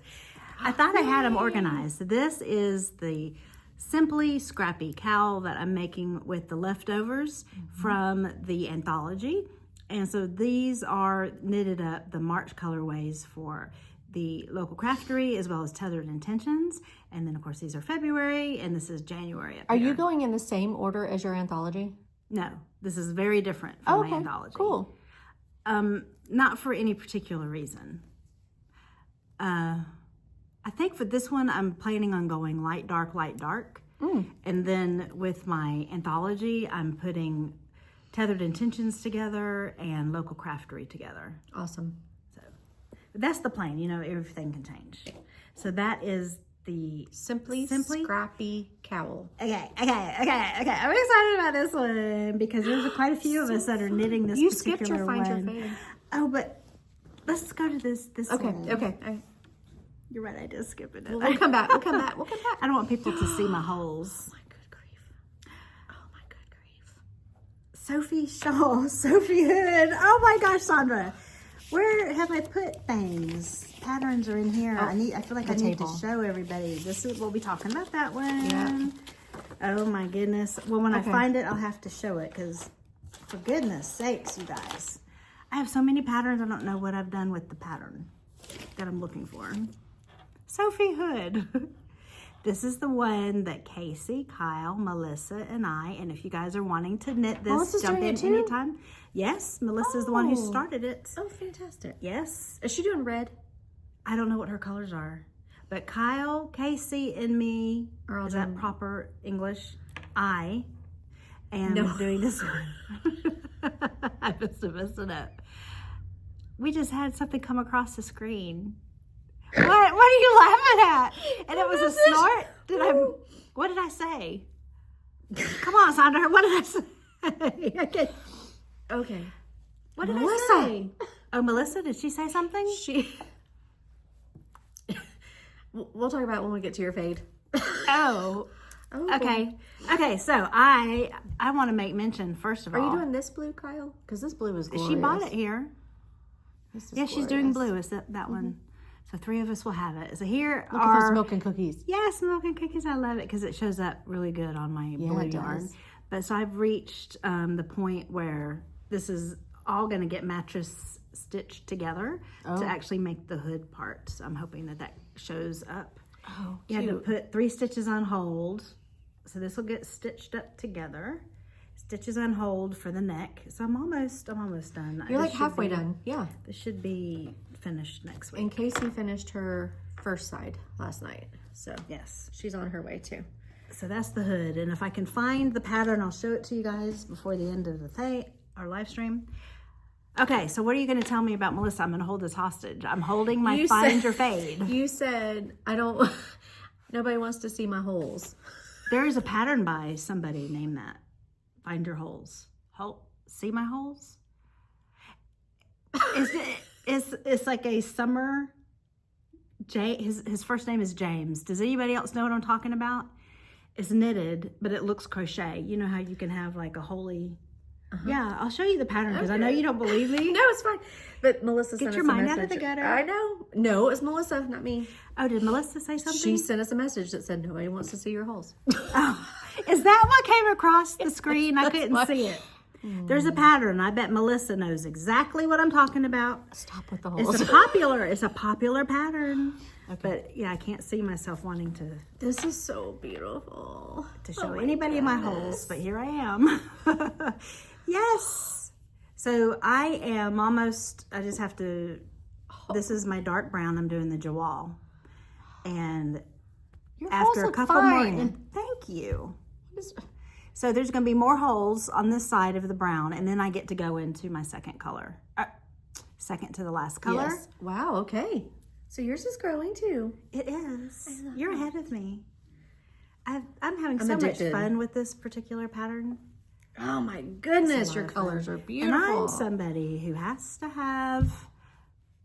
I thought I had them organized. This is the Simply Scrappy Cowl that I'm making with the leftovers from the Anthology. And so these are knitted up, the March colorways for the local craftery, as well as Tethered Intentions. And then, of course, these are February, and this is January. Are you going in the same order as your Anthology? No, this is very different from my Anthology. Cool. Not for any particular reason. I think for this one, I'm planning on going light, dark, light, dark. And then with my Anthology, I'm putting Tethered Intentions together and Local Craftery together. Awesome. So that's the plan. Everything can change. So that is the Simply Scrappy Cowl. Okay. I'm excited about this one because there's quite a few of us that are knitting this particular one. You skipped your Find Your Fade. Oh, but let's go to this one. Okay. You're right, I did skip it. We'll come back. I don't want people to see my holes. Oh my good grief. Sophie Shawl, Sophie Hood. Oh my gosh, Sandra. Where have I put things? Patterns are in here. I feel like I need to show everybody. We'll be talking about that one. Yeah. Oh my goodness. Well, when I find it, I'll have to show it, because for goodness sakes, you guys. I have so many patterns, I don't know what I've done with the pattern that I'm looking for. Sophie Hood. This is the one that Casey, Kyle, Melissa, and I, and if you guys are wanting to knit this, Melissa's jump doing in it too? anytime. Yes, Melissa's the one who started it. Oh, fantastic. Yes. Is she doing red? I don't know what her colors are, but Kyle, Casey, and me, Are all is that proper English? I am doing this one. I must have messed it up. We just had something come across the screen. What are you laughing at? And it was a snort? What did I say? Come on, Sandra. What did I say? Okay. What did I say? Oh, Melissa, did she say something? We'll talk about it when we get to your fade. Oh. Okay. Okay, so I want to make mention, first of all. Are you doing this blue, Kyle? Because this blue is glorious. She bought it here. Yeah, she's doing blue. Is that one? So 3 of us will have it. So here are those milk and cookies. Yes, milk and cookies. I love it because it shows up really good on my blue yarn. But so I've reached the point where this is all going to get mattress stitched together to actually make the hood part. So I'm hoping that shows up. Oh, you had to put 3 stitches on hold. So this will get stitched up together. Stitches on hold for the neck. So I'm almost done. You're like halfway done. Yeah. This should be finished next week. And Casey finished her first side last night. So yes, she's on her way too. So that's the hood. And if I can find the pattern, I'll show it to you guys before the end of our live stream. Okay, so what are you going to tell me about Melissa? I'm going to hold this hostage. I'm holding my Find Your Fade. You said, nobody wants to see my holes. There is a pattern by somebody named that. Find your holes. See my holes? It's like a summer. His first name is James. Does anybody else know what I'm talking about? It's knitted, but it looks crochet. You know how you can have like a holy. Yeah, I'll show you the pattern because I know you don't believe me. No, it's fine. But Melissa sent us a message. Get your mind out of the gutter. I know. No, it's Melissa, not me. Oh, did Melissa say something? She sent us a message that said nobody wants to see your holes. Oh, is that what came across the screen? I couldn't see it. There's a pattern. I bet Melissa knows exactly what I'm talking about. Stop with the holes. It's a popular pattern. Okay. But yeah, I can't see myself wanting to. This is so beautiful. To show anybody my holes, but here I am. Yes. So I am almost, I just have to, this is my dark brown. I'm doing the Shawl. And your after holes a couple look more, fine. and thank you. So there's going to be more holes on this side of the brown, and then I get to go into my second color. Second to the last color. Yes. Wow, okay. So yours is growing too. It is. You're ahead of me. I'm having so much fun with this particular pattern. Oh my goodness, your colors are beautiful. And I'm somebody who has to have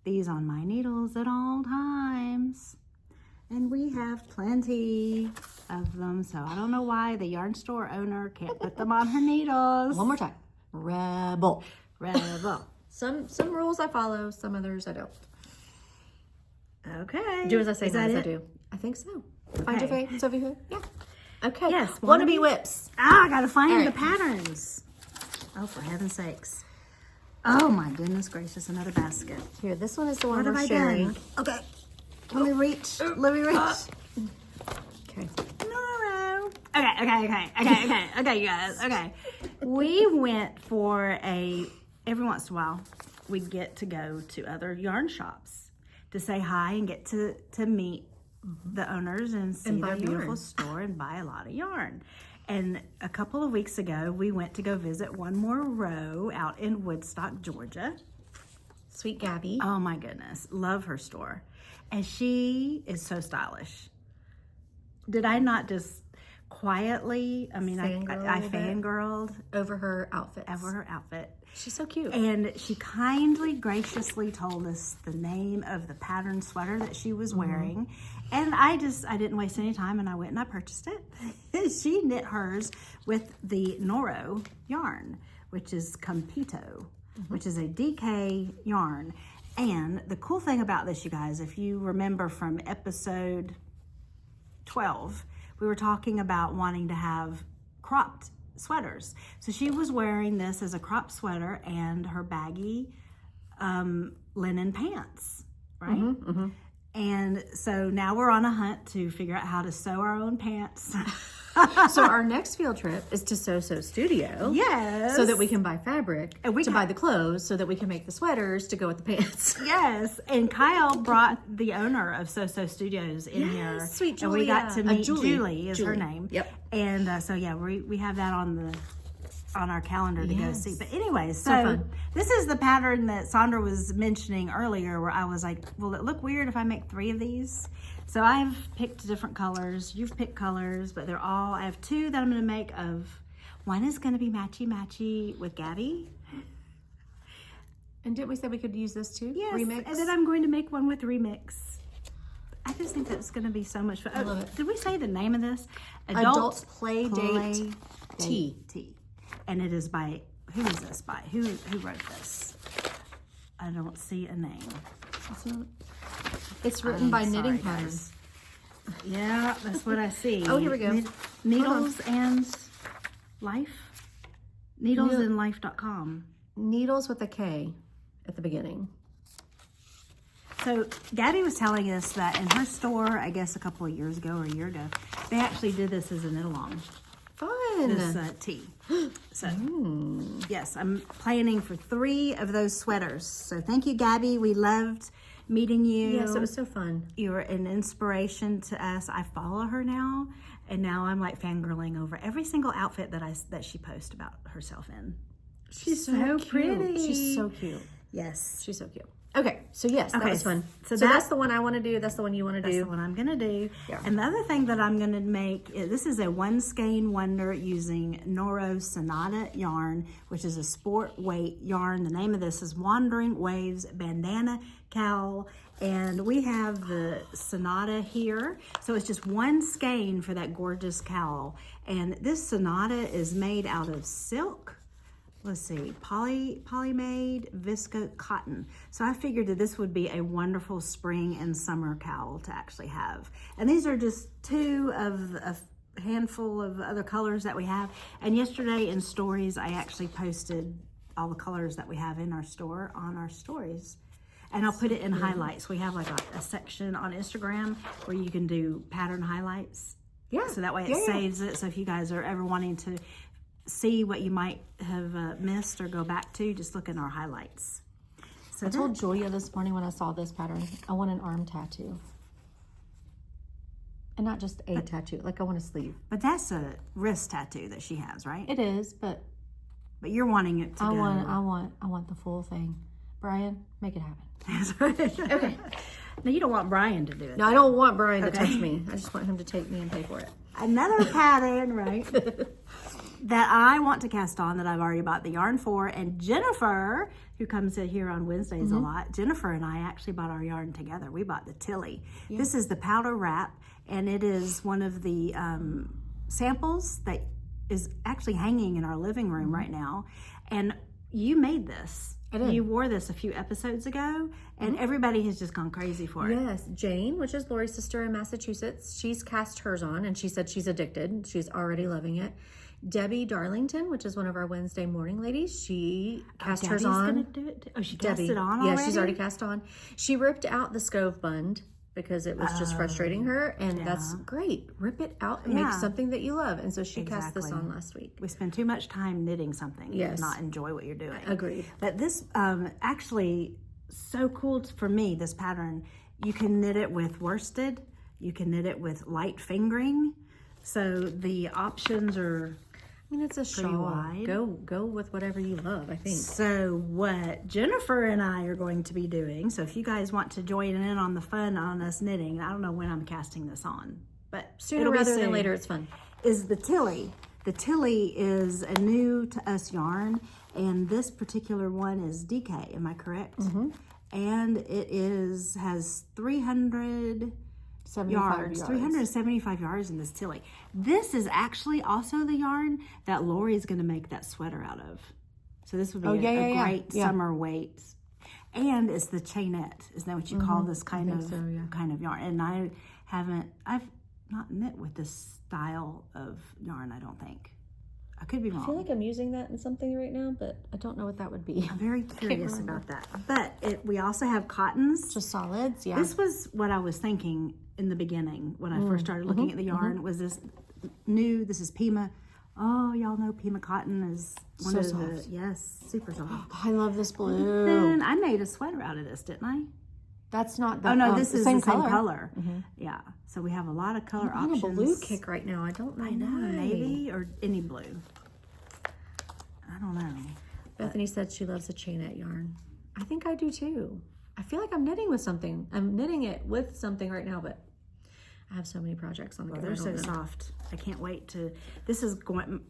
these on my needles at all times. And we have plenty of them, so I don't know why the yarn store owner can't put them on her needles. One more time. Rebel. Some rules I follow, some others I don't. Okay. Do as I say, not as I do. I think so. Okay. Find your faith, Sophie. Yeah. Okay. Yes. Wannabe whips. I gotta find the patterns. Oh, for heaven's sakes. Oh my goodness gracious, another basket. Here, this one is the one we're sharing. Okay. Let me reach. Okay. No. Okay, you guys. Okay. We went for every once in a while, we get to go to other yarn shops to say hi and get to meet the owners and see their beautiful store and buy a lot of yarn. And a couple of weeks ago, we went to go visit One More Row out in Woodstock, Georgia. Sweet Gabby. Oh my goodness. Love her store. And she is so stylish. Did I not just quietly, I fangirled over her outfit. She's so cute. And she kindly, graciously told us the name of the pattern sweater that she was wearing. And I didn't waste any time and I went and I purchased it. She knit hers with the Noro yarn, which is Compito, which is a DK yarn. And the cool thing about this, you guys, if you remember from episode 12, we were talking about wanting to have cropped sweaters. So she was wearing this as a cropped sweater and her baggy linen pants, right? And so now we're on a hunt to figure out how to sew our own pants. So our next field trip is to Sew Studio. Yes. So that we can buy fabric and buy the clothes so that we can make the sweaters to go with the pants. Yes. And Kyle brought the owner of Sew Studios in here. Sweet Julia. And we got to meet Julie is her name. Yep. And so yeah, we have that on our calendar to go see. But anyway, so fun. This is the pattern that Sandra was mentioning earlier where I was like, will it look weird if I make 3 of these? So I've picked different colors. You've picked colors, but I have 2 that I'm going to make of. One is going to be matchy with Gabby. And didn't we say we could use this too? Yes. Remix? And then I'm going to make one with Remix. I just think that's going to be so much fun. I love it. Did we say the name of this? Adult Playdate Tea. And it is by, who is this by? Who wrote this? I don't see a name. It's written by Knitting Pattern. Yeah, that's what I see. Oh, here we go. Needles and Life? Needlesandlife.com. Needles with a K at the beginning. So Gabby was telling us that in her store, I guess a couple of years ago or a year ago, they actually did this as a knit-along. Fun. This tea. So, yes, I'm planning for 3 of those sweaters. So thank you, Gabby. We loved meeting you. Yes, it was so fun. You were an inspiration to us. I follow her now, and now I'm like fangirling over every single outfit that she posts about herself in. She's so pretty. She's so cute. Yes. She's so cute. Okay, so yes, that was fun. So that's the one I want to do. That's the one you want to do. That's the one I'm going to do. Yeah. And the other thing that I'm going to make, this is a one skein wonder using Noro Sonata yarn, which is a sport weight yarn. The name of this is Wandering Waves Bandana Cowl. And we have the Sonata here. So it's just one skein for that gorgeous cowl. And this Sonata is made out of silk. Let's see, polymade viscose cotton. So I figured that this would be a wonderful spring and summer cowl to actually have. And these are just two of a handful of other colors that we have. And yesterday in stories, I actually posted all the colors that we have in our store on our stories. And I'll put it in highlights. We have like a section on Instagram where you can do pattern highlights. Yeah. So that way it saves it. So if you guys are ever wanting to see what you might have missed or go back to, just look in our highlights. So I told Julia this morning when I saw this pattern, I want an arm tattoo. And not just a tattoo, like I want a sleeve. But that's a wrist tattoo that she has, right? It is, but you're wanting it to I want the full thing. Brian, make it happen. Okay. No, you don't want Brian to do it. No, I don't want Brian to touch me. I just want him to take me and pay for it. Another pattern, right, that I want to cast on that I've already bought the yarn for. And Jennifer, who comes in here on Wednesdays a lot, Jennifer and I actually bought our yarn together. We bought the Tilly. Yeah. This is the powder wrap, and it is one of the samples that is actually hanging in our living room right now. And you made this. You wore this a few episodes ago, and everybody has just gone crazy for it. Yes, Jane, which is Lori's sister in Massachusetts, she's cast hers on, and she said she's addicted. She's already loving it. Debbie Darlington, which is one of our Wednesday morning ladies, she cast hers on. Gonna do it too? Oh, she cast it on already? Yeah, she's already cast on. She ripped out the Scove bund because it was just frustrating her, and that's great. Rip it out and make something that you love. And so she cast this on last week. We spend too much time knitting something and not enjoy what you're doing. Agreed. But this actually so cool for me, this pattern. You can knit it with worsted. You can knit it with light fingering. So the options are, I mean, it's a shawl. Wide. Go with whatever you love, I think. So what Jennifer and I are going to be doing, so if you guys want to join in on the fun on us knitting, I don't know when I'm casting this on, but sooner rather than later, it's fun, is the Tilly. The Tilly is a new to us yarn, and this particular one is DK, am I correct? And it has 300... 375 yards in this Tilly. This is actually also the yarn that Lori is going to make that sweater out of. So this would be a great summer weight. And it's the chainette. Is that what you call this kind of yarn? And I've not knit with this style of yarn, I don't think. I could be wrong. I feel like I'm using that in something right now, but I don't know what that would be. I'm very curious about that. But we also have cottons. Just solids, yeah. This was what I was thinking in the beginning when I first started looking at the yarn. Was this new? This is Pima. Oh, y'all know Pima cotton is one of the super soft. I love this blue. Then I made a sweater out of this, didn't I? That's not the this is the same color. Yeah. So we have a lot of color options. I'm on a blue kick right now. I don't know. I know, maybe, or any blue. I don't know. Bethany said she loves a chainette yarn. I think I do too. I feel like I'm knitting with something. I'm knitting it with something right now, but I have so many projects on the go. They're so soft. I can't wait to. This is going.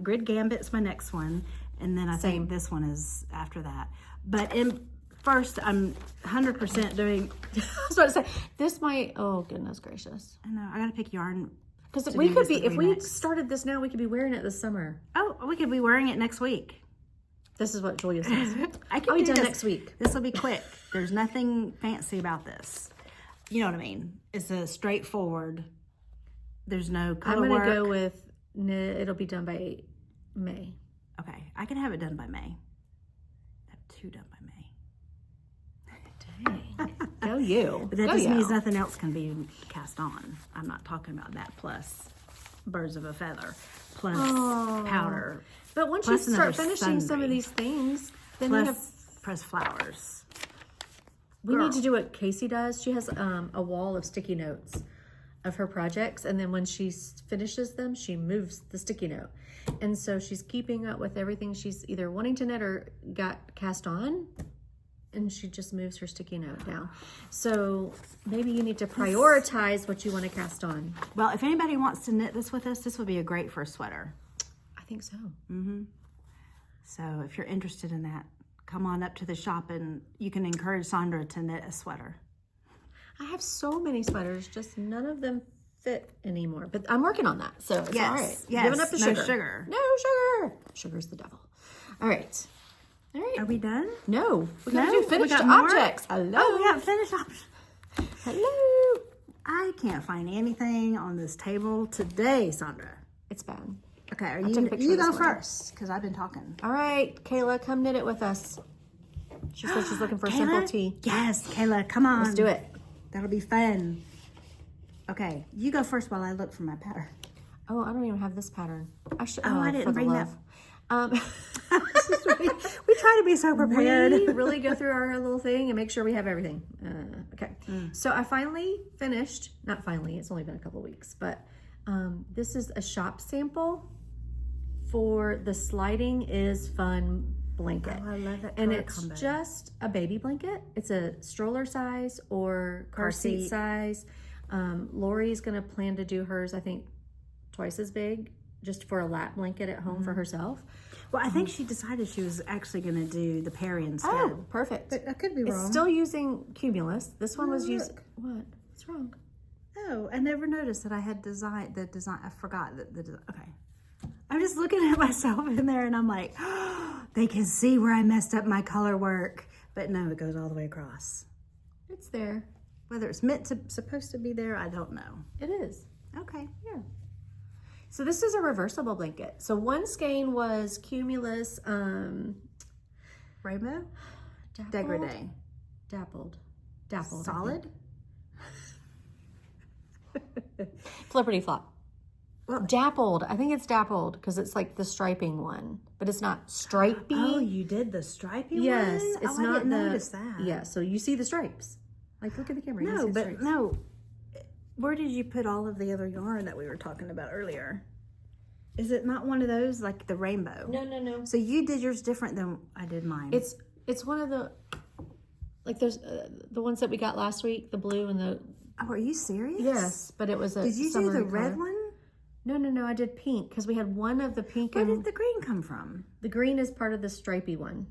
Grid Gambit's my next one, and then I think this one is after that. But first, I'm 100% doing. I was about to say this might. Oh goodness gracious! I know. I gotta pick yarn. Because we could be, if we started this now, we could be wearing it this summer. Oh, we could be wearing it next week. This is what Julia says. I'll be done next week. This will be quick. There's nothing fancy about this. You know what I mean? It's a straightforward. There's no color work. I'm going to go with, it'll be done by May. Okay. I can have it done by May. I have 2 done by May. Dang. Go you. But that just means nothing else can be cast on. I'm not talking about that plus birds of a feather, plus powder. But once you start finishing some of these things, then plus you have press flowers. We need to do what Casey does. She has a wall of sticky notes of her projects, and then when she finishes them, she moves the sticky note. And so she's keeping up with everything she's either wanting to knit or got cast on. and she just moves her sticky note down. So maybe you need to prioritize what you want to cast on. Well, if anybody wants to knit this with us, this would be a great first sweater. I think so. So if you're interested in that, come on up to the shop and you can encourage Sandra to knit a sweater. I have so many sweaters, just none of them fit anymore. But I'm working on that, so it's all right. Yes. Giving up the sugar. No sugar. No sugar. Sugar's the devil. All right. All right. Are we done? No. We gotta do finished got more? objects. Hello. Oh, we got finished objects. Hello. I can't find anything on this table today, Sandra. It's bad. Okay, took a picture you of this go one. first, because I've been talking. All right, Kayla, come knit it with us. She said she's looking for a simple tee. Yes, Kayla, come on. Let's do it. That'll be fun. Okay, you go first while I look for my pattern. Oh, I don't even have this pattern. I should. I didn't for the bring that. love. We try to be so prepared. We really go through our little thing and make sure we have everything. Okay, so I finally finished. Not finally. It's only been a couple weeks, but this is a shop sample for the Sliding is Fun blanket. Oh, I love that And color it's combo. just a baby blanket. It's a stroller size or car seat seat. size. Lori's gonna plan to do hers, I think, twice as big, just for a lap blanket at home for herself. Well, I think she decided she was actually going to do the Perry instead. Oh, perfect. But I could be wrong. It's still using Cumulus. This one was Look. using what? What's wrong? Oh, I never noticed that I had design. I forgot that the design. Okay. I'm just looking at myself in there and I'm like, they can see where I messed up my color work. But no, it goes all the way across. It's there. Whether it's supposed to be there, I don't know. It is. Okay. Yeah. So this is a reversible blanket. So one skein was Cumulus Rainbow? dappled? Degradé. Dappled. Dappled. I Solid? think. Flipperty flop. Well, Dappled. I think it's dappled because it's like the striping one, but it's not stripy. oh, you did the stripy yes, one? it's I not didn't the. notice that. Yeah, so you see the stripes. Like, look at the camera. You No, see the but stripes. no. Where did you put all of the other yarn that we were talking about earlier? Is it not one of those, like the rainbow? No. So you did yours different than I did mine. It's one of the, like there's the ones that we got last week, the blue and the. Oh, are you serious? Yes, but it was a. Did you do summery the red color. one? No. I did pink because we had one of the pink Where and did the green come from? the green is part of the stripy one.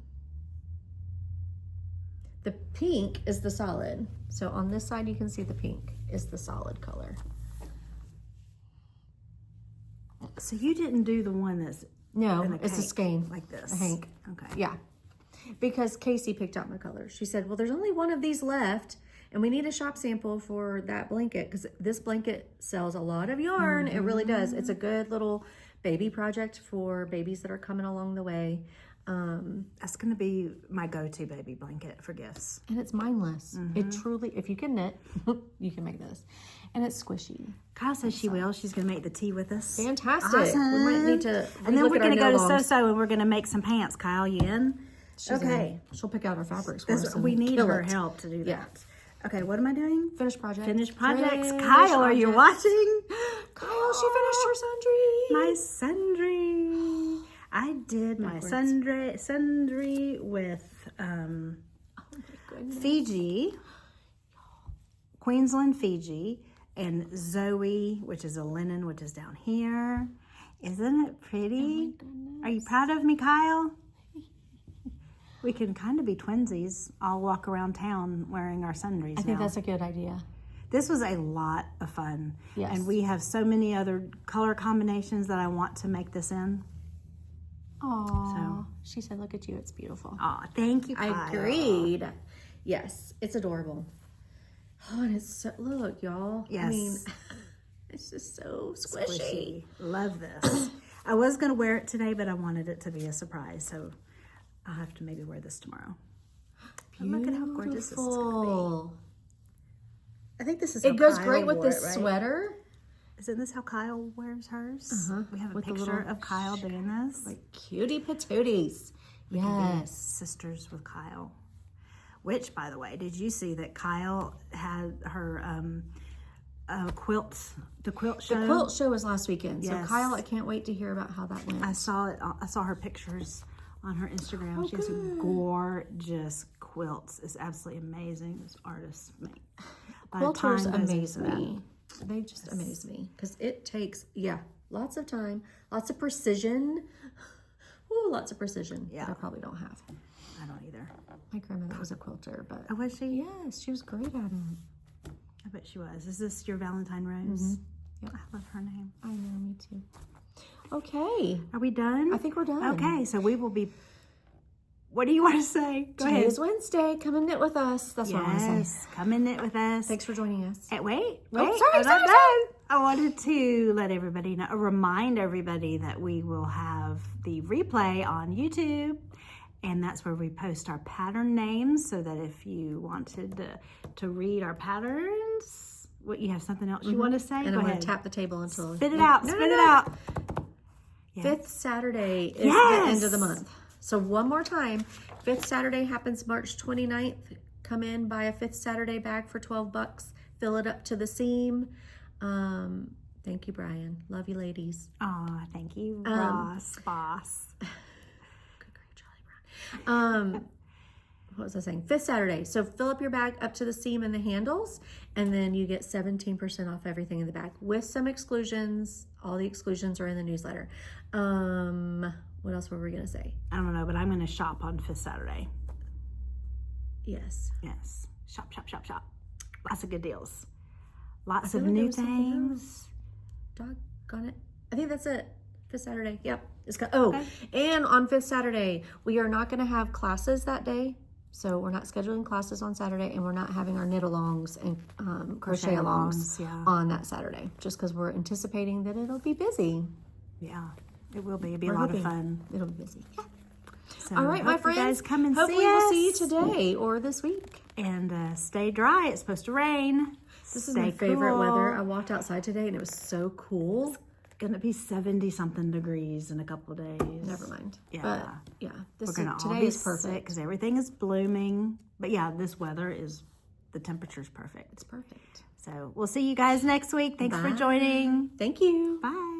The pink is the solid. So on this side you can see the pink is the solid color. So you didn't do the one that's No, in it's a cake, skein. like this. A hank. Okay. Yeah. Because Casey picked out my colors. She said, well, there's only one of these left and we need a shop sample for that blanket because this blanket sells a lot of yarn. It really does. It's a good little baby project for babies that are coming along the way. That's going to be my go-to baby blanket for gifts. And it's mindless. It truly, if you can knit, you can make this. And it's squishy. Kyle says she will. She's going to make the tea with us. Fantastic. Awesome. We might need to And then relook we're at our going to go to no-longs. So and we're going to make some pants. Kyle, you in? She's Okay. in. She'll pick out our fabrics for us. and We need kill her it. help to do that. Yeah. Okay, what am I doing? Finished project. Finished projects. Finished Kyle, are you objects. watching? Kyle, she finished her sundry. My sundry. I did my sundry with Fiji, Queensland, Fiji, and Zoe, which is a linen, which is down here. Isn't it pretty? Are you proud of me, Kyle? We can kind of be twinsies. I'll walk around town wearing our sundries I think now. that's a good idea. This was a lot of fun. Yes. And we have so many other color combinations that I want to make this in. Oh, she said, look at you. It's beautiful. Aw, thank you, Kyle. I agreed. Yes, it's adorable. Oh, and it's so, look, y'all. Yes. I mean, it's just so squishy. Love this. I was going to wear it today, but I wanted it to be a surprise. So I'll have to maybe wear this tomorrow. But look at how gorgeous this is going to be. I think this is how It goes Kyle great with wore this it, right? sweater. Isn't this how Kyle wears hers? We have a With the picture little of Kyle doing this. Like cutie patooties. Yes. Sisters with Kyle. Which, by the way, did you see that Kyle had her quilt, the quilt show? The quilt show was last weekend. Yes. So Kyle, I can't wait to hear about how that went. I saw it. I saw her pictures on her Instagram. She has some gorgeous quilts. It's absolutely amazing. This artist make. Quilters amaze me. They just amaze me because it takes, lots of time, lots of precision. Ooh, lots of precision. Yeah. That I probably don't have. I don't either. My grandmother was a quilter, but. Oh, was she? Yes, she was great at it. I bet she was. Is this your Valentine Rose? Mm-hmm. Yep. I love her name. I know, me too. Okay. Are we done? I think we're done. Okay, so we will be. What do you want to say? Go ahead. Today's Wednesday. Come and knit with us. That's what I want to say. Yes, come and knit with us. Thanks for joining us. Wait. Sorry, I'm not done. I wanted to let everybody know, remind everybody that we will have the replay on YouTube, and that's where we post our pattern names, so that if you wanted to read our patterns, what you have something else you want to say? And Go I'm going ahead. to tap the table until Spit it out. Spit it out. Yes. 5th Saturday is the end of the month. So one more time, 5th Saturday happens March 29th. Come in, buy a 5th Saturday bag for $12. Fill it up to the seam. Thank you, Brian. Love you, ladies. Aw, thank you, Ross, boss. Good grief, Charlie Brown. What was I saying? 5th Saturday. So fill up your bag up to the seam and the handles, and then you get 17% off everything in the bag with some exclusions. All the exclusions are in the newsletter. What else were we going to say? I don't know, but I'm going to shop on 5th Saturday. Yes. Yes. Shop, shop, shop, shop. Lots of good deals. Lots of new things. Doggone it. I think that's it. 5th Saturday. Yep. And on 5th Saturday, we are not going to have classes that day. So we're not scheduling classes on Saturday, and we're not having our knit-alongs and crochet alongs on that Saturday, just because we're anticipating that it'll be busy. Yeah, it will be. It'll be a lot of fun. It'll be busy. Yeah. So all right, my friends. You guys come and hopefully see us. We'll see you today or this week. And stay dry. It's supposed to rain. This is my favorite weather. I walked outside today, and it was so cool. Gonna be 70-something degrees in a couple of days. Never mind. Yeah, but yeah. Today is perfect because everything is blooming. But yeah, this weather is the temperature's perfect. It's perfect. So we'll see you guys next week. Thanks for joining. Thank you. Bye.